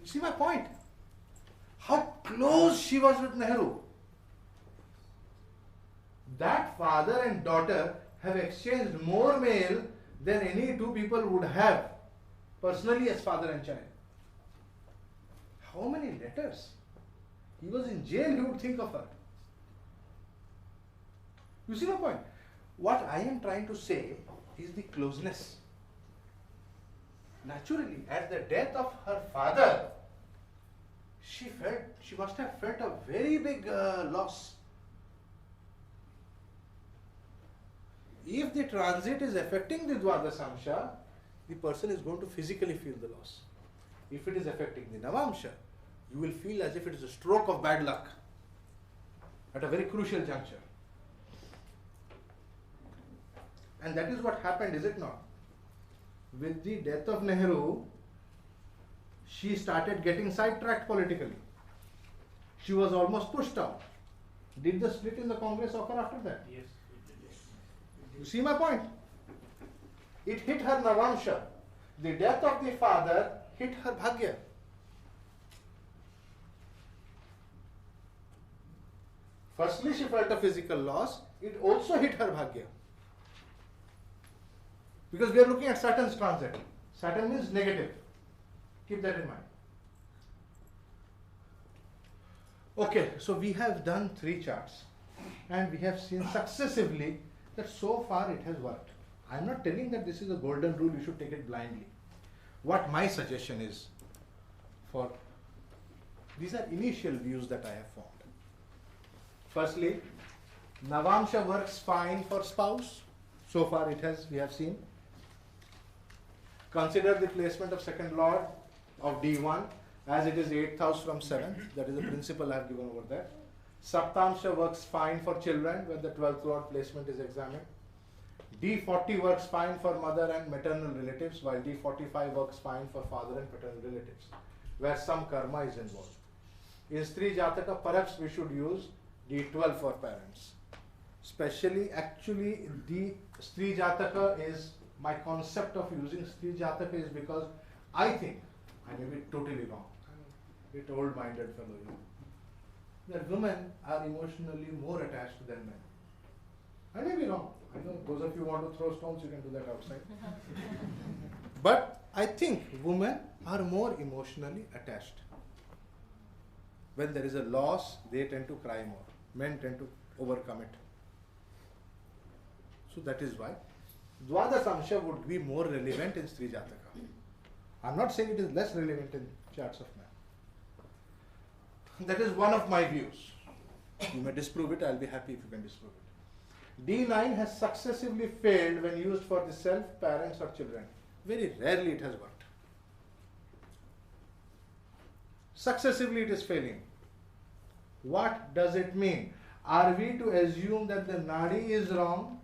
You see my point? How close she was with Nehru. That father and daughter have exchanged more mail than any two people would have personally as father and child. How many letters? He was in jail, you would think of her. You see my point? What I am trying to say is the closeness. Naturally, at the death of her father, she must have felt a very big loss. If the transit is affecting the Dwadasamsha, the person is going to physically feel the loss. If it is affecting the Navamsha, you will feel as if it is a stroke of bad luck at a very crucial juncture. And that is what happened, is it not? With the death of Nehru, she started getting sidetracked politically. She was almost pushed out. Did the split in the Congress occur after that? Yes. You see my point? It hit her Navamsha. The death of the father hit her Bhagya. Firstly, she felt a physical loss. It also hit her Bhagya. Because we are looking at Saturn's transit. Saturn means negative. Keep that in mind. Okay, so we have done 3 charts. And we have seen successively that so far it has worked. I am not telling that this is a golden rule, you should take it blindly. What my suggestion is for, these are initial views that I have formed. Firstly, Navamsha works fine for spouse. So far it has, we have seen. Consider the placement of second lord. of D1 as it is 8th house from 7th. That is the principle I have given over there. Saptamsha works fine for children when the 12th lord placement is examined. D40 works fine for mother and maternal relatives, while D45 works fine for father and paternal relatives, where some karma is involved. In Stri Jataka, perhaps we should use D12 for parents. Especially, actually, the Stri Jataka is, my concept of using Stri Jataka is because I think, I may be totally wrong, I'm a bit old-minded fellow here, that women are emotionally more attached than men. I may be wrong. I know those of you who want to throw stones, you can do that outside. But I think women are more emotionally attached. When there is a loss, they tend to cry more. Men tend to overcome it. So that is why Dvadasamsha would be more relevant in Stri Jataka. I am not saying it is less relevant in charts of men. That is one of my views. You may disprove it, I will be happy if you can disprove it. D9 has successively failed when used for the self, parents or children. Very rarely it has worked. Successively it is failing. What does it mean? Are we to assume that the nadi is wrong?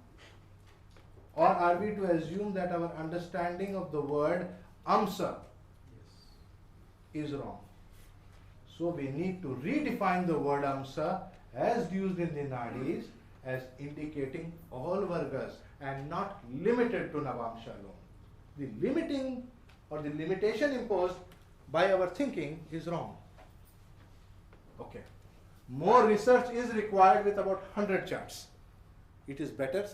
Or are we to assume that our understanding of the word amsa is wrong? So we need to redefine the word amsa as used in the nadis as indicating all vargas and not limited to Navamsha alone. The limiting or the limitation imposed by our thinking is wrong. Okay. More research is required with about 100 charts. It is better.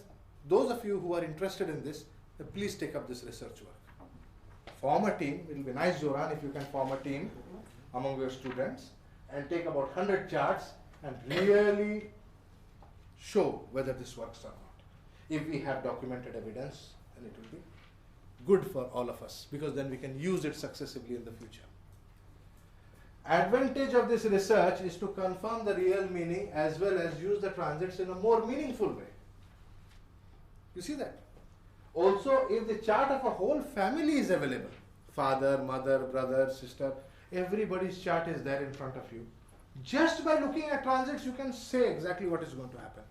Those of you who are interested in this, please take up this research work. Form a team. It will be nice, Zoran, if you can form a team among your students and take about 100 charts and really show whether this works or not. If we have documented evidence, then it will be good for all of us, because then we can use it successively in the future. Advantage of this research is to confirm the real meaning as well as use the transits in a more meaningful way. You see that? Also, if the chart of a whole family is available, father, mother, brother, sister, everybody's chart is there in front of you. Just by looking at transits, you can say exactly what is going to happen.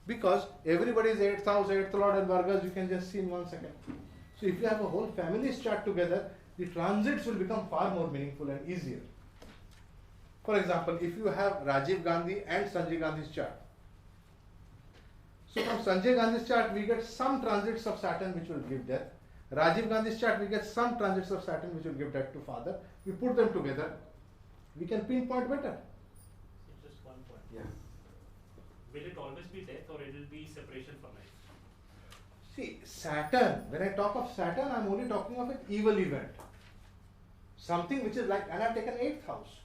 Because everybody's 8th house, 8th lord and Vargas, you can just see in 1 second. So if you have a whole family's chart together, the transits will become far more meaningful and easier. For example, if you have Rajiv Gandhi and Sanjay Gandhi's chart. So from Sanjay Gandhi's chart, we get some transits of Saturn which will give death. Rajiv Gandhi's chart, we get some transits of Saturn which will give death to father. We put them together, we can pinpoint better. Just one point. Yeah. Will it always be death or it will be separation from life? See, Saturn, when I talk of Saturn, I am only talking of an evil event. Something which is like, and I have taken 8th house,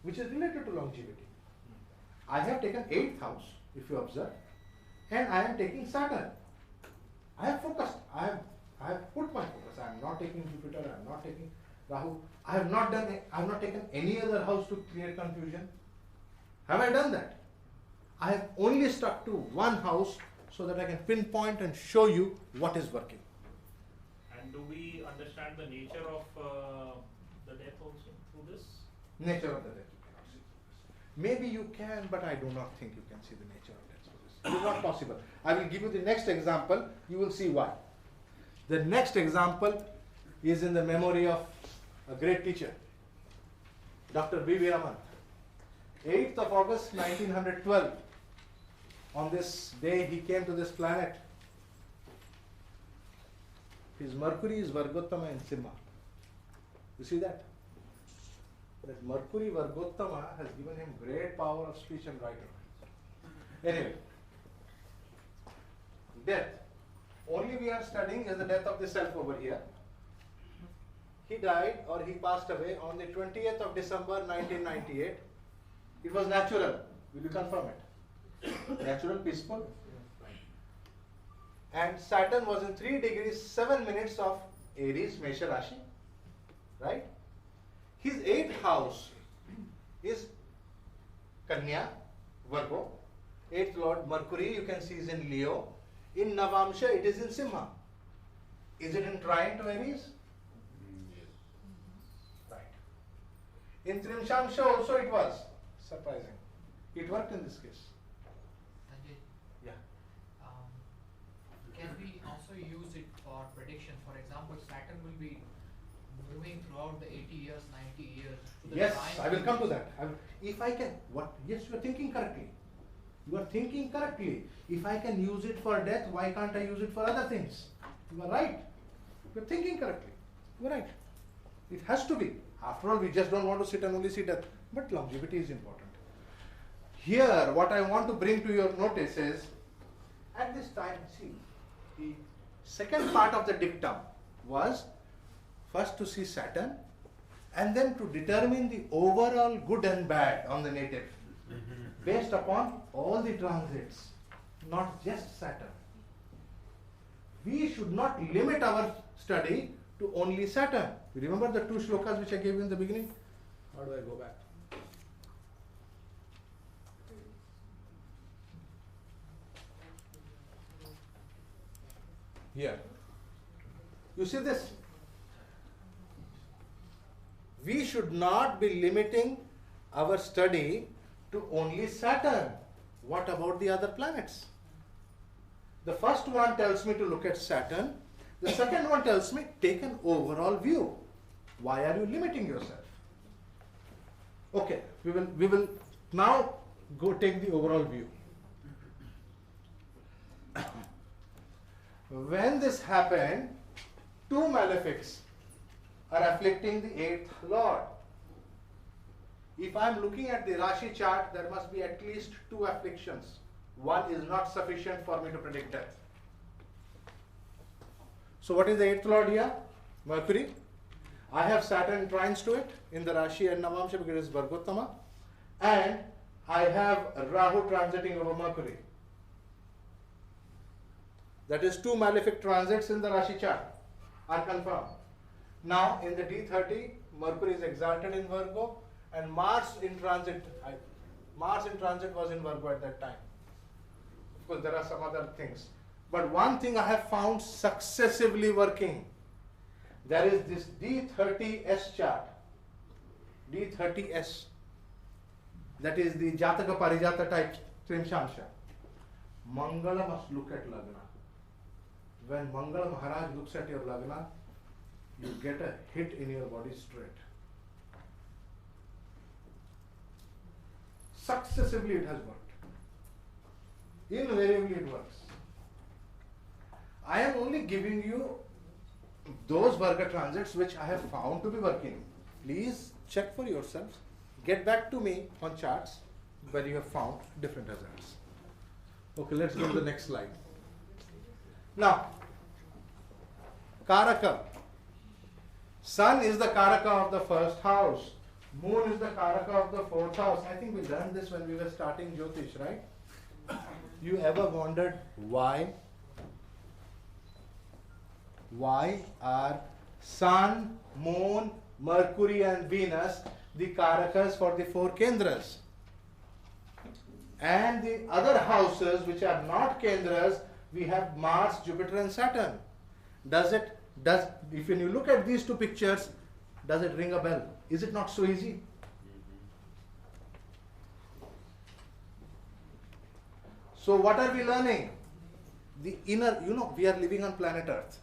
which is related to longevity. I have taken 8th house, if you observe, and I am taking Saturn. I have focused, I have put my focus. I am not taking Jupiter, I am not taking Rahu. I have not taken any other house to create confusion. Have I done that? I have only stuck to one house so that I can pinpoint and show you what is working. And do we understand the nature of the death also through this? Nature of the death you cannot see through this. Maybe you can, but I do not think you can see the nature of death through this. It is not possible. I will give you the next example. You will see why. The next example is in the memory of a great teacher, Dr. B.V. Raman. 8th of August 1912. On this day he came to this planet. His Mercury is Vargottama in Simha. You see that? That Mercury Vargottama has given him great power of speech and writing. Anyway, death. Only we are studying is the death of the self over here. He died or he passed away on the 20th of December 1998. It was natural. Will you confirm it? Natural, peaceful. And Saturn was in 3 degrees 7 minutes of Aries, Mesha Rashi. Right? His 8th house is Kanya, Virgo. 8th Lord Mercury, you can see, is in Leo. In Navamsha, it is in Simha. Is it in trine to Aries? In Trimshamsha also it was surprising. It worked in this case. Sanjay, Yeah. can we also use it for prediction? For example, Saturn will be moving throughout the 80 years, 90 years. To the Yes, time I will come to that. If I can, what? Yes, you are thinking correctly. You are thinking correctly. If I can use it for death, why can't I use it for other things? You are right. You are thinking correctly. You are right. It has to be. After all, we just don't want to sit and only see death. But longevity is important. Here, what I want to bring to your notice is, at this time, see, the second part of the dictum was first to see Saturn and then to determine the overall good and bad on the native based upon all the transits, not just Saturn. We should not limit our study to only Saturn. You remember the two shlokas which I gave you in the beginning? How do I go back? Here. You see this? We should not be limiting our study to only Saturn. What about the other planets? The first one tells me to look at Saturn. The second one tells me take an overall view. Why are you limiting yourself? Okay, we will now go take the overall view. When this happened, two malefics are afflicting the eighth lord. If I am looking at the Rashi chart, there must be at least two afflictions. One is not sufficient for me to predict death. So what is the eighth lord here? Mercury. I have Saturn trines to it in the Rashi and Navamsha because it is Vargottama. And I have Rahu transiting over Mercury. That is two malefic transits in the Rashi chart are confirmed. Now in the D30, Mercury is exalted in Virgo and Mars in transit was in Virgo at that time. Of course, there are some other things. But one thing I have found successively working, there is this D30S chart. D30S. That is the Jataka Parijata type Trimshamsha. Mangala must look at Lagna. When Mangala Maharaj looks at your Lagna, you get a hit in your body straight. Successively it has worked. Invariably it works. I am only giving you those Varga transits which I have found to be working. Please check for yourselves. Get back to me on charts where you have found different results. Okay, let's go to the next slide. Now, Karaka. Sun is the Karaka of the first house. Moon is the Karaka of the fourth house. I think we learned this when we were starting Jyotish, right? You ever wondered why? Why are Sun, Moon, Mercury and Venus the Karakas for the four Kendras? And the other houses which are not Kendras, we have Mars, Jupiter and Saturn. If when you look at these two pictures, does it ring a bell? Is it not so easy? So what are we learning? The inner, we are living on planet Earth.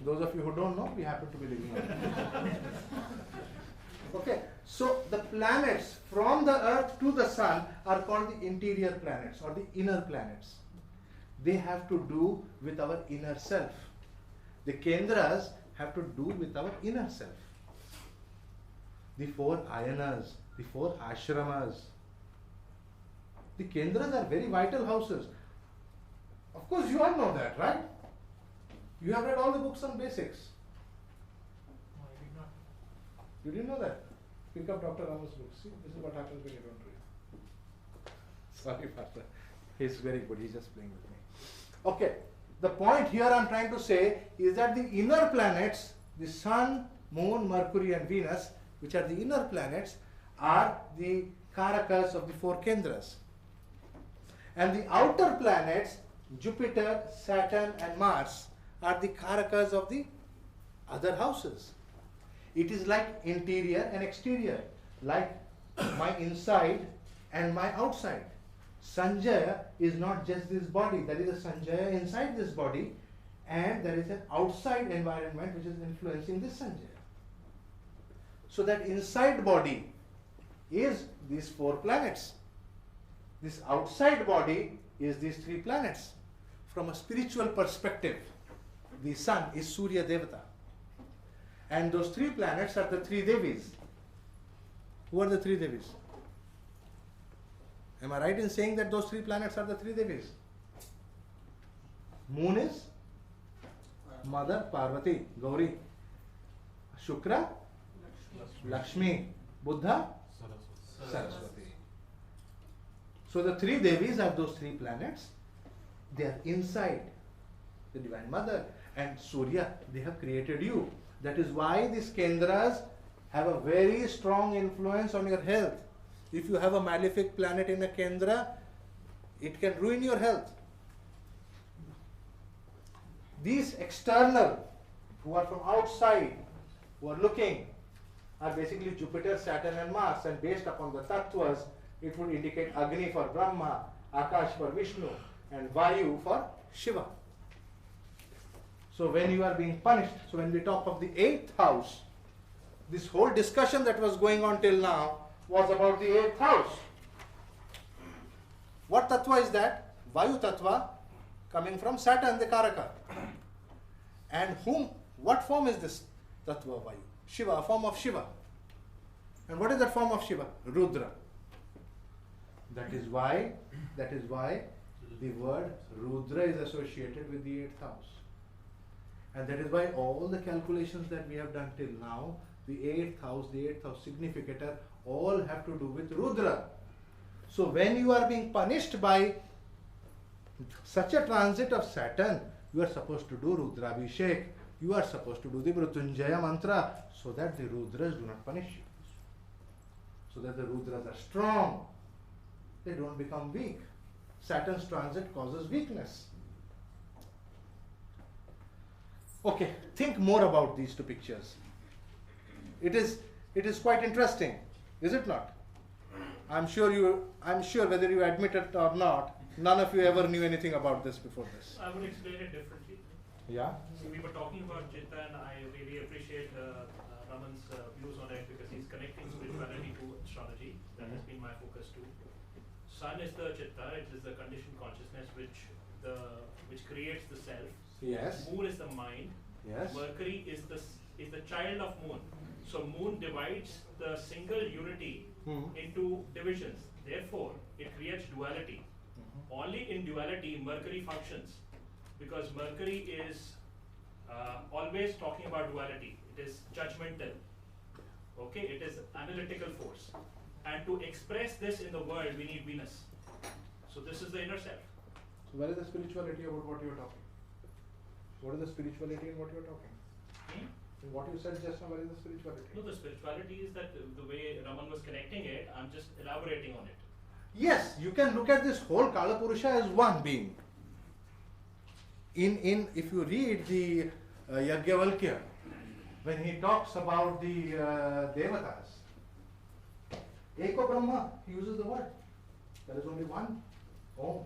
Those of you who don't know, we happen to be living on Earth. Okay, so the planets from the Earth to the Sun are called the interior planets or the inner planets. They have to do with our inner self. The Kendras have to do with our inner self. The four ayanas, the four ashramas. The Kendras are very vital houses. Of course, you all know that, right? You have read all the books on basics. No, I did not. You didn't know that? Pick up Dr. Rama's book. See, this is what happens when you don't read. Sorry, Pastor. He's very good. He's just playing with me. Okay. The point here I'm trying to say is that the inner planets, the Sun, Moon, Mercury and Venus, which are the inner planets, are the Karakas of the four Kendras. And the outer planets, Jupiter, Saturn and Mars, are the Karakas of the other houses. It is like interior and exterior. like my inside and my outside. Sanjaya is not just this body, there is a Sanjaya inside this body, and there is an outside environment which is influencing this Sanjaya. So that inside body is these 4 planets. This outside body is these 3 planets. From a spiritual perspective, the sun is Surya Devata. And those 3 planets are the 3 Devis. Who are the 3 Devis? Am I right in saying that those 3 planets are the 3 Devis? Moon is Mother Parvati, Gauri. Shukra, Lakshmi. Buddha, Saraswati. So the 3 Devis are those 3 planets. They are inside the Divine Mother. And Surya, they have created you. That is why these Kendras have a very strong influence on your health. If you have a malefic planet in a Kendra, it can ruin your health. These external, who are from outside, who are looking, are basically Jupiter, Saturn and Mars, and based upon the tattvas, it would indicate Agni for Brahma, Akash for Vishnu, and Vayu for Shiva. So when you are being punished, so when we talk of the 8th house, this whole discussion that was going on till now was about the 8th house. What tattva is that? Vayu tattva, coming from Saturn, the Karaka. And what form is this tattva Vayu? Shiva, a form of Shiva. And what is that form of Shiva? Rudra. That is why the word Rudra is associated with the 8th house. And that is why all the calculations that we have done till now, the 8th house significator, all have to do with Rudra. So when you are being punished by such a transit of Saturn, you are supposed to do Rudrabhishek. You are supposed to do the Mrityunjaya mantra so that the Rudras do not punish you. So that the Rudras are strong. They don't become weak. Saturn's transit causes weakness. Okay, think more about these 2 pictures. It is quite interesting, is it not? I'm sure whether you admit it or not, none of you ever knew anything about this before this. I would explain it differently. Yeah? So we were talking about Chitta, and I really appreciate Raman's views on it because he's connecting spirituality to astrology. That has been my focus too. Sun is the Chitta, it is the conditioned consciousness which creates the self. Yes. Moon is the mind. Yes. Mercury is the child of Moon. So Moon divides the single unity into divisions. Therefore, it creates duality. Only in duality Mercury functions, because Mercury is always talking about duality. It is judgmental. Okay, it is analytical force. And to express this in the world, we need Venus. So this is the inner self. So where is the spirituality about what you are talking? What is the spirituality in what you are talking? In what you said just now, where is the spirituality? No, the spirituality is that the way Raman was connecting it, I'm just elaborating on it. Yes, you can look at this whole Kala Purusha as one being. If you read the Yajnavalkya, when he talks about the Devatas, Eko Brahma, he uses the word. There is only one Om.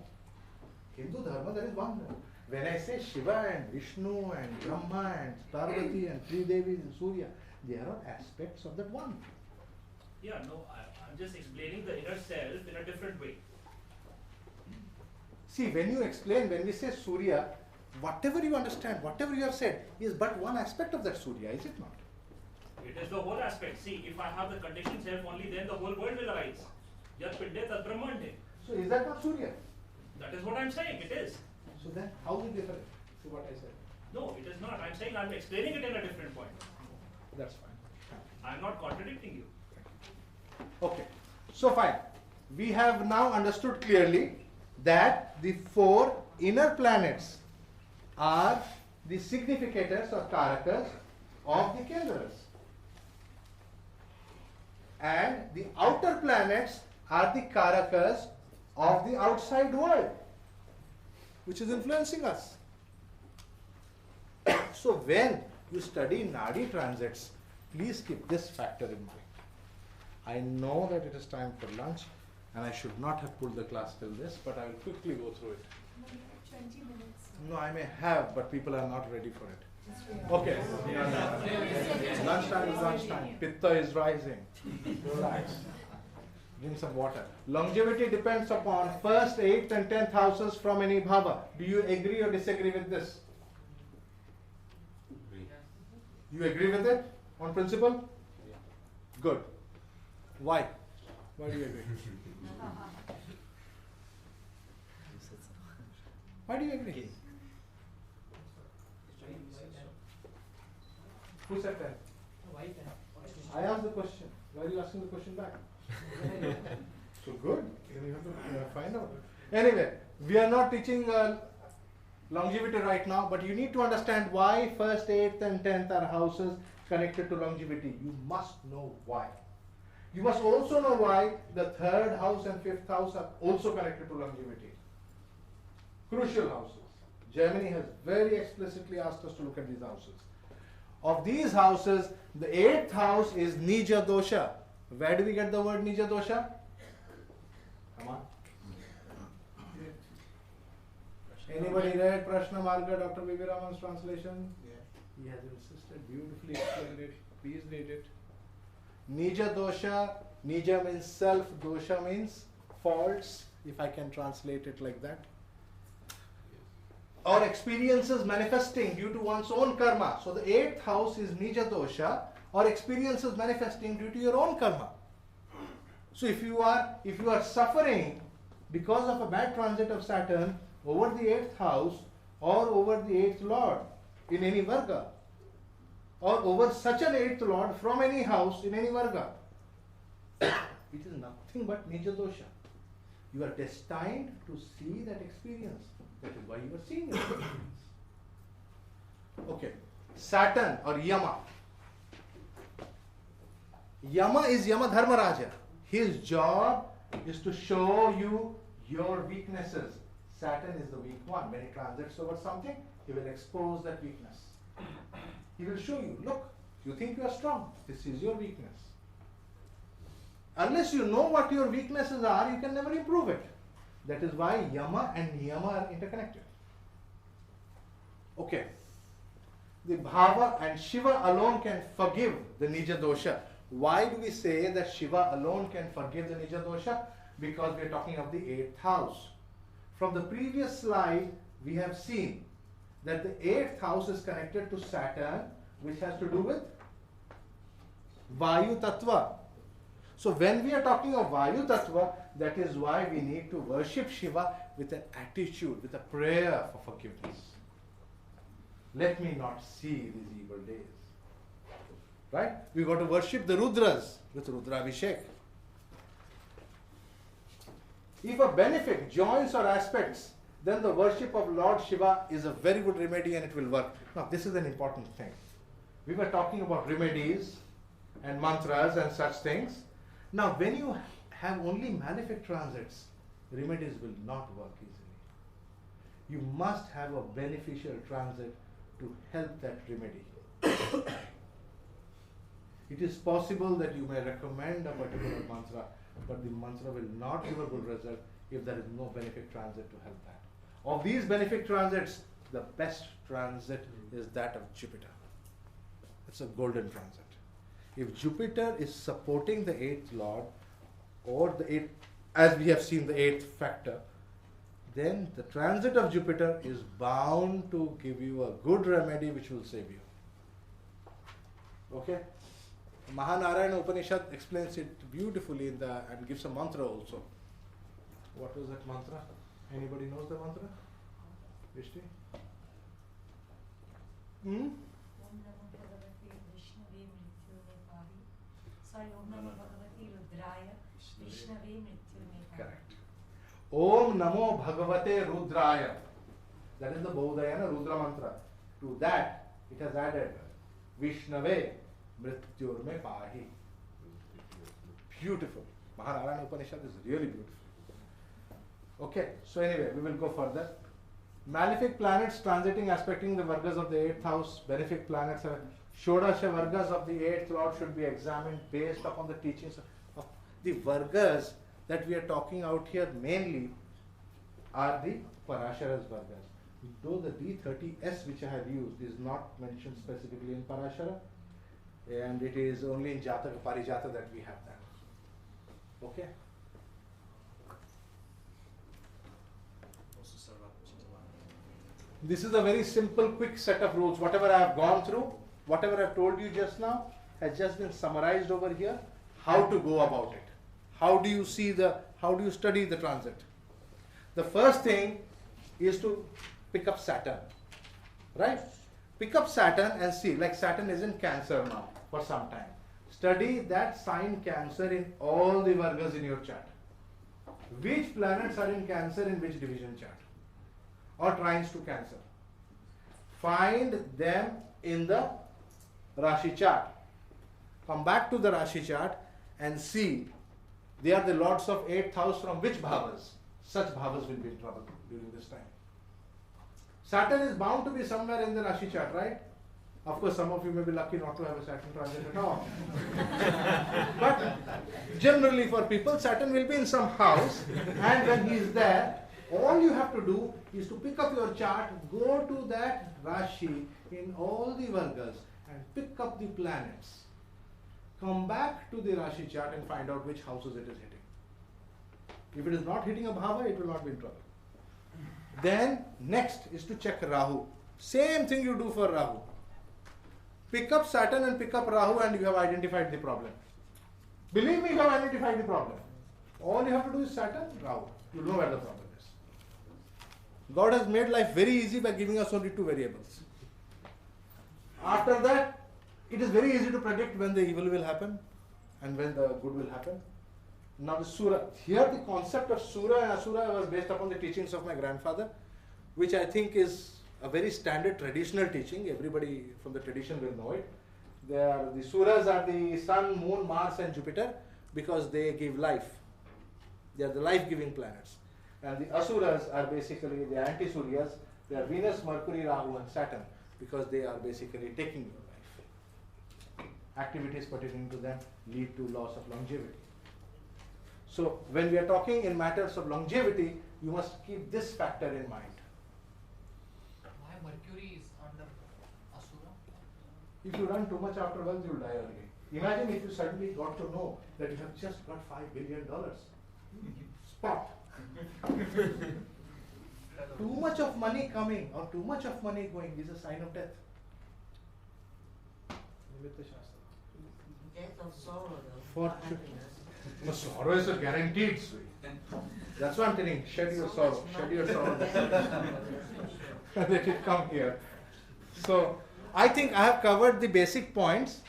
Hindu Dharma, there is one. When I say Shiva and Vishnu and Brahma and Parvati and three Devis and Surya, they are all aspects of that one. Yeah, no, I'm just explaining the inner self in a different way. See, when we say Surya, whatever you understand, whatever you have said, is but one aspect of that Surya, is it not? It is the whole aspect. See, if I have the conditioned self, only then the whole world will arise. Yat pinde tat brahmande. So is that not Surya? That is what I'm saying, it is. So then how is it different to what I said? No, it is not. I'm saying I'm explaining it in a different point. That's fine. I'm not contradicting you. Okay, so fine. We have now understood clearly that the four inner planets are the significators or karakas of the kendras. And the outer planets are the karakas of the outside world, which is influencing us. So when you study Nadi transits, please keep this factor in mind. I know that it is time for lunch and I should not have pulled the class till this, but I will quickly go through it. No, you have 20 minutes. No, I may have, but people are not ready for it. Okay. Lunchtime is lunchtime. Pitta is rising. Relax. Drink some water. Longevity depends upon first, 8th and 10th houses from any bhava. Do you agree or disagree with this? You agree with it on principle? Good. Why? Why do you agree? Why do you agree? Who said that? I asked the question. Why are you asking the question back? So good. Then you have to find out. Anyway, we are not teaching longevity right now, but you need to understand why first, 8th and 10th are houses connected to longevity. You must know why. You must also know why the 3rd house and 5th house are also connected to longevity. Crucial houses. Germany has very explicitly asked us to look at these houses. Of these houses, the 8th house is Nija Dosha. Where do we get the word Nija Dosha? Come on. Anybody read Prashna Varga, Dr. V.V. Raman's translation? Yeah. He has insisted, beautifully explained it. Please read it. Nija Dosha, Nija means self, Dosha means faults, if I can translate it like that. Or experiences manifesting due to one's own karma. So the 8th house is Nija Dosha, or experiences manifesting due to your own karma. So if you are suffering because of a bad transit of Saturn over the 8th house or over the 8th lord in any Varga, or over such an 8th lord from any house in any Varga, it is nothing but Nija Dosha. You are destined to see that experience. That is why you are seeing it. Okay. Saturn or Yama. Yama is Yama Dharmaraja. His job is to show you your weaknesses. Saturn is the weak one. When he transits over something, he will expose that weakness. He will show you, look, you think you are strong. This is your weakness. Unless you know what your weaknesses are, you can never improve it. That is why Yama and Niyama are interconnected. Okay. The Bhava and Shiva alone can forgive the Nija Dosha. Why do we say that Shiva alone can forgive the Nija Dosha? Because we are talking of the 8th house. From the previous slide, we have seen that the 8th house is connected to Saturn, which has to do with Vayu Tattva. So when we are talking of Vayu Tattva, that is why we need to worship Shiva with an attitude, with a prayer for forgiveness. Let me not see these evil days. Right? We got to worship the Rudras with Rudravishek. If a benefic joins or aspects, then the worship of Lord Shiva is a very good remedy and it will work. Now this is an important thing. We were talking about remedies and mantras and such things. Now when you have only malefic transits, remedies will not work easily. You must have a beneficial transit to help that remedy. It is possible that you may recommend a particular mantra, but the mantra will not give a good result if there is no benefic transit to help that. Of these benefic transits, the best transit is that of Jupiter. It's a golden transit. If Jupiter is supporting the 8th lord, or the 8th, as we have seen the 8th factor, then the transit of Jupiter is bound to give you a good remedy which will save you. Okay? Mahanarayana Upanishad explains it beautifully in the, and gives a mantra also. What was that mantra? Anybody knows the mantra? Vishti? Om Namo Bhagavate Vishnave Mrityune Pahi. Sorry, Om Namo Bhagavate Rudraya Vishnave Mrityune Pahi. Correct. Om Namo Bhagavate Rudraya. That is the Bodhayana Rudra mantra. To that, it has added Vishnave Mrityurme Pahi. Beautiful. Mahanarayana Upanishad is really beautiful. Okay, so anyway, we will go further. Malefic planets transiting, aspecting the Vargas of the 8th house. Benefic planets are Shodasha Vargas of the 8th lord should be examined based upon the teachings of the Vargas that we are talking out here mainly are the Parashara's Vargas. Though the D30S which I have used is not mentioned specifically in Parashara, and it is only in Jataka Parijata that we have that. Okay? Also Sarvapa Chitavana. This is a very simple, quick set of rules. Whatever I have gone through, whatever I have told you just now, has just been summarized over here. How to go about it? How do you study the transit? The first thing is to pick up Saturn, right? Pick up Saturn and see, like Saturn is in Cancer now for some time. Study that sign Cancer in all the Vargas in your chart. Which planets are in Cancer in which division chart? Or trines to Cancer? Find them in the Rashi chart. Come back to the Rashi chart and see they are the lords of 8th house from which bhavas. Such bhavas will be in trouble during this time. Saturn is bound to be somewhere in the Rashi chart, right? Of course, some of you may be lucky not to have a Saturn transit at all. But generally for people, Saturn will be in some house, and when he is there, all you have to do is to pick up your chart, go to that Rashi in all the Vargas and pick up the planets. Come back to the Rashi chart and find out which houses it is hitting. If it is not hitting a bhava, it will not be in trouble. Then next is to check Rahu. Same thing you do for Rahu. Pick up Saturn and pick up Rahu and you have identified the problem. Believe me, you have identified the problem. All you have to do is Saturn, Rahu. You know where the problem is. God has made life very easy by giving us only 2 variables. After that, it is very easy to predict when the evil will happen and when the good will happen. Now the Sura, here the concept of Sura and Asura was based upon the teachings of my grandfather, which I think is a very standard traditional teaching. Everybody from the tradition will know it. The Suras are the Sun, Moon, Mars and Jupiter because they give life. They are the life-giving planets. And the Asuras are basically the anti-Suryas. They are Venus, Mercury, Rahu and Saturn because they are basically taking your life. Activities pertaining to them lead to loss of longevity. So when we are talking in matters of longevity, you must keep this factor in mind. Why Mercury is under Asura? If you run too much after wealth, you will die early. Imagine if you suddenly got to know that you have just got $5 billion. Spot. Too much of money coming or too much of money going is a sign of death. Death of sorrow, though. Fortune. No, sorrow is a guaranteed sweet. That's what I'm telling. Shed your sorrow. Shed your sorrow. Let it come here. So, I think I have covered the basic points.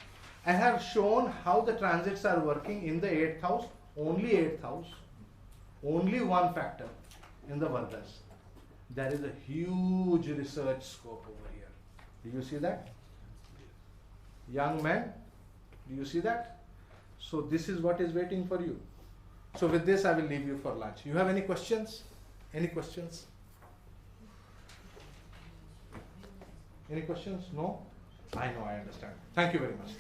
I have shown how the transits are working in the 8th house. Only 8th house. Only one factor in the Vargas. There is a huge research scope over here. Do you see that? Young men, do you see that? So this is what is waiting for you. So with this I will leave you for lunch. You have any questions? Any questions? Any questions? No? I know, I understand. Thank you very much.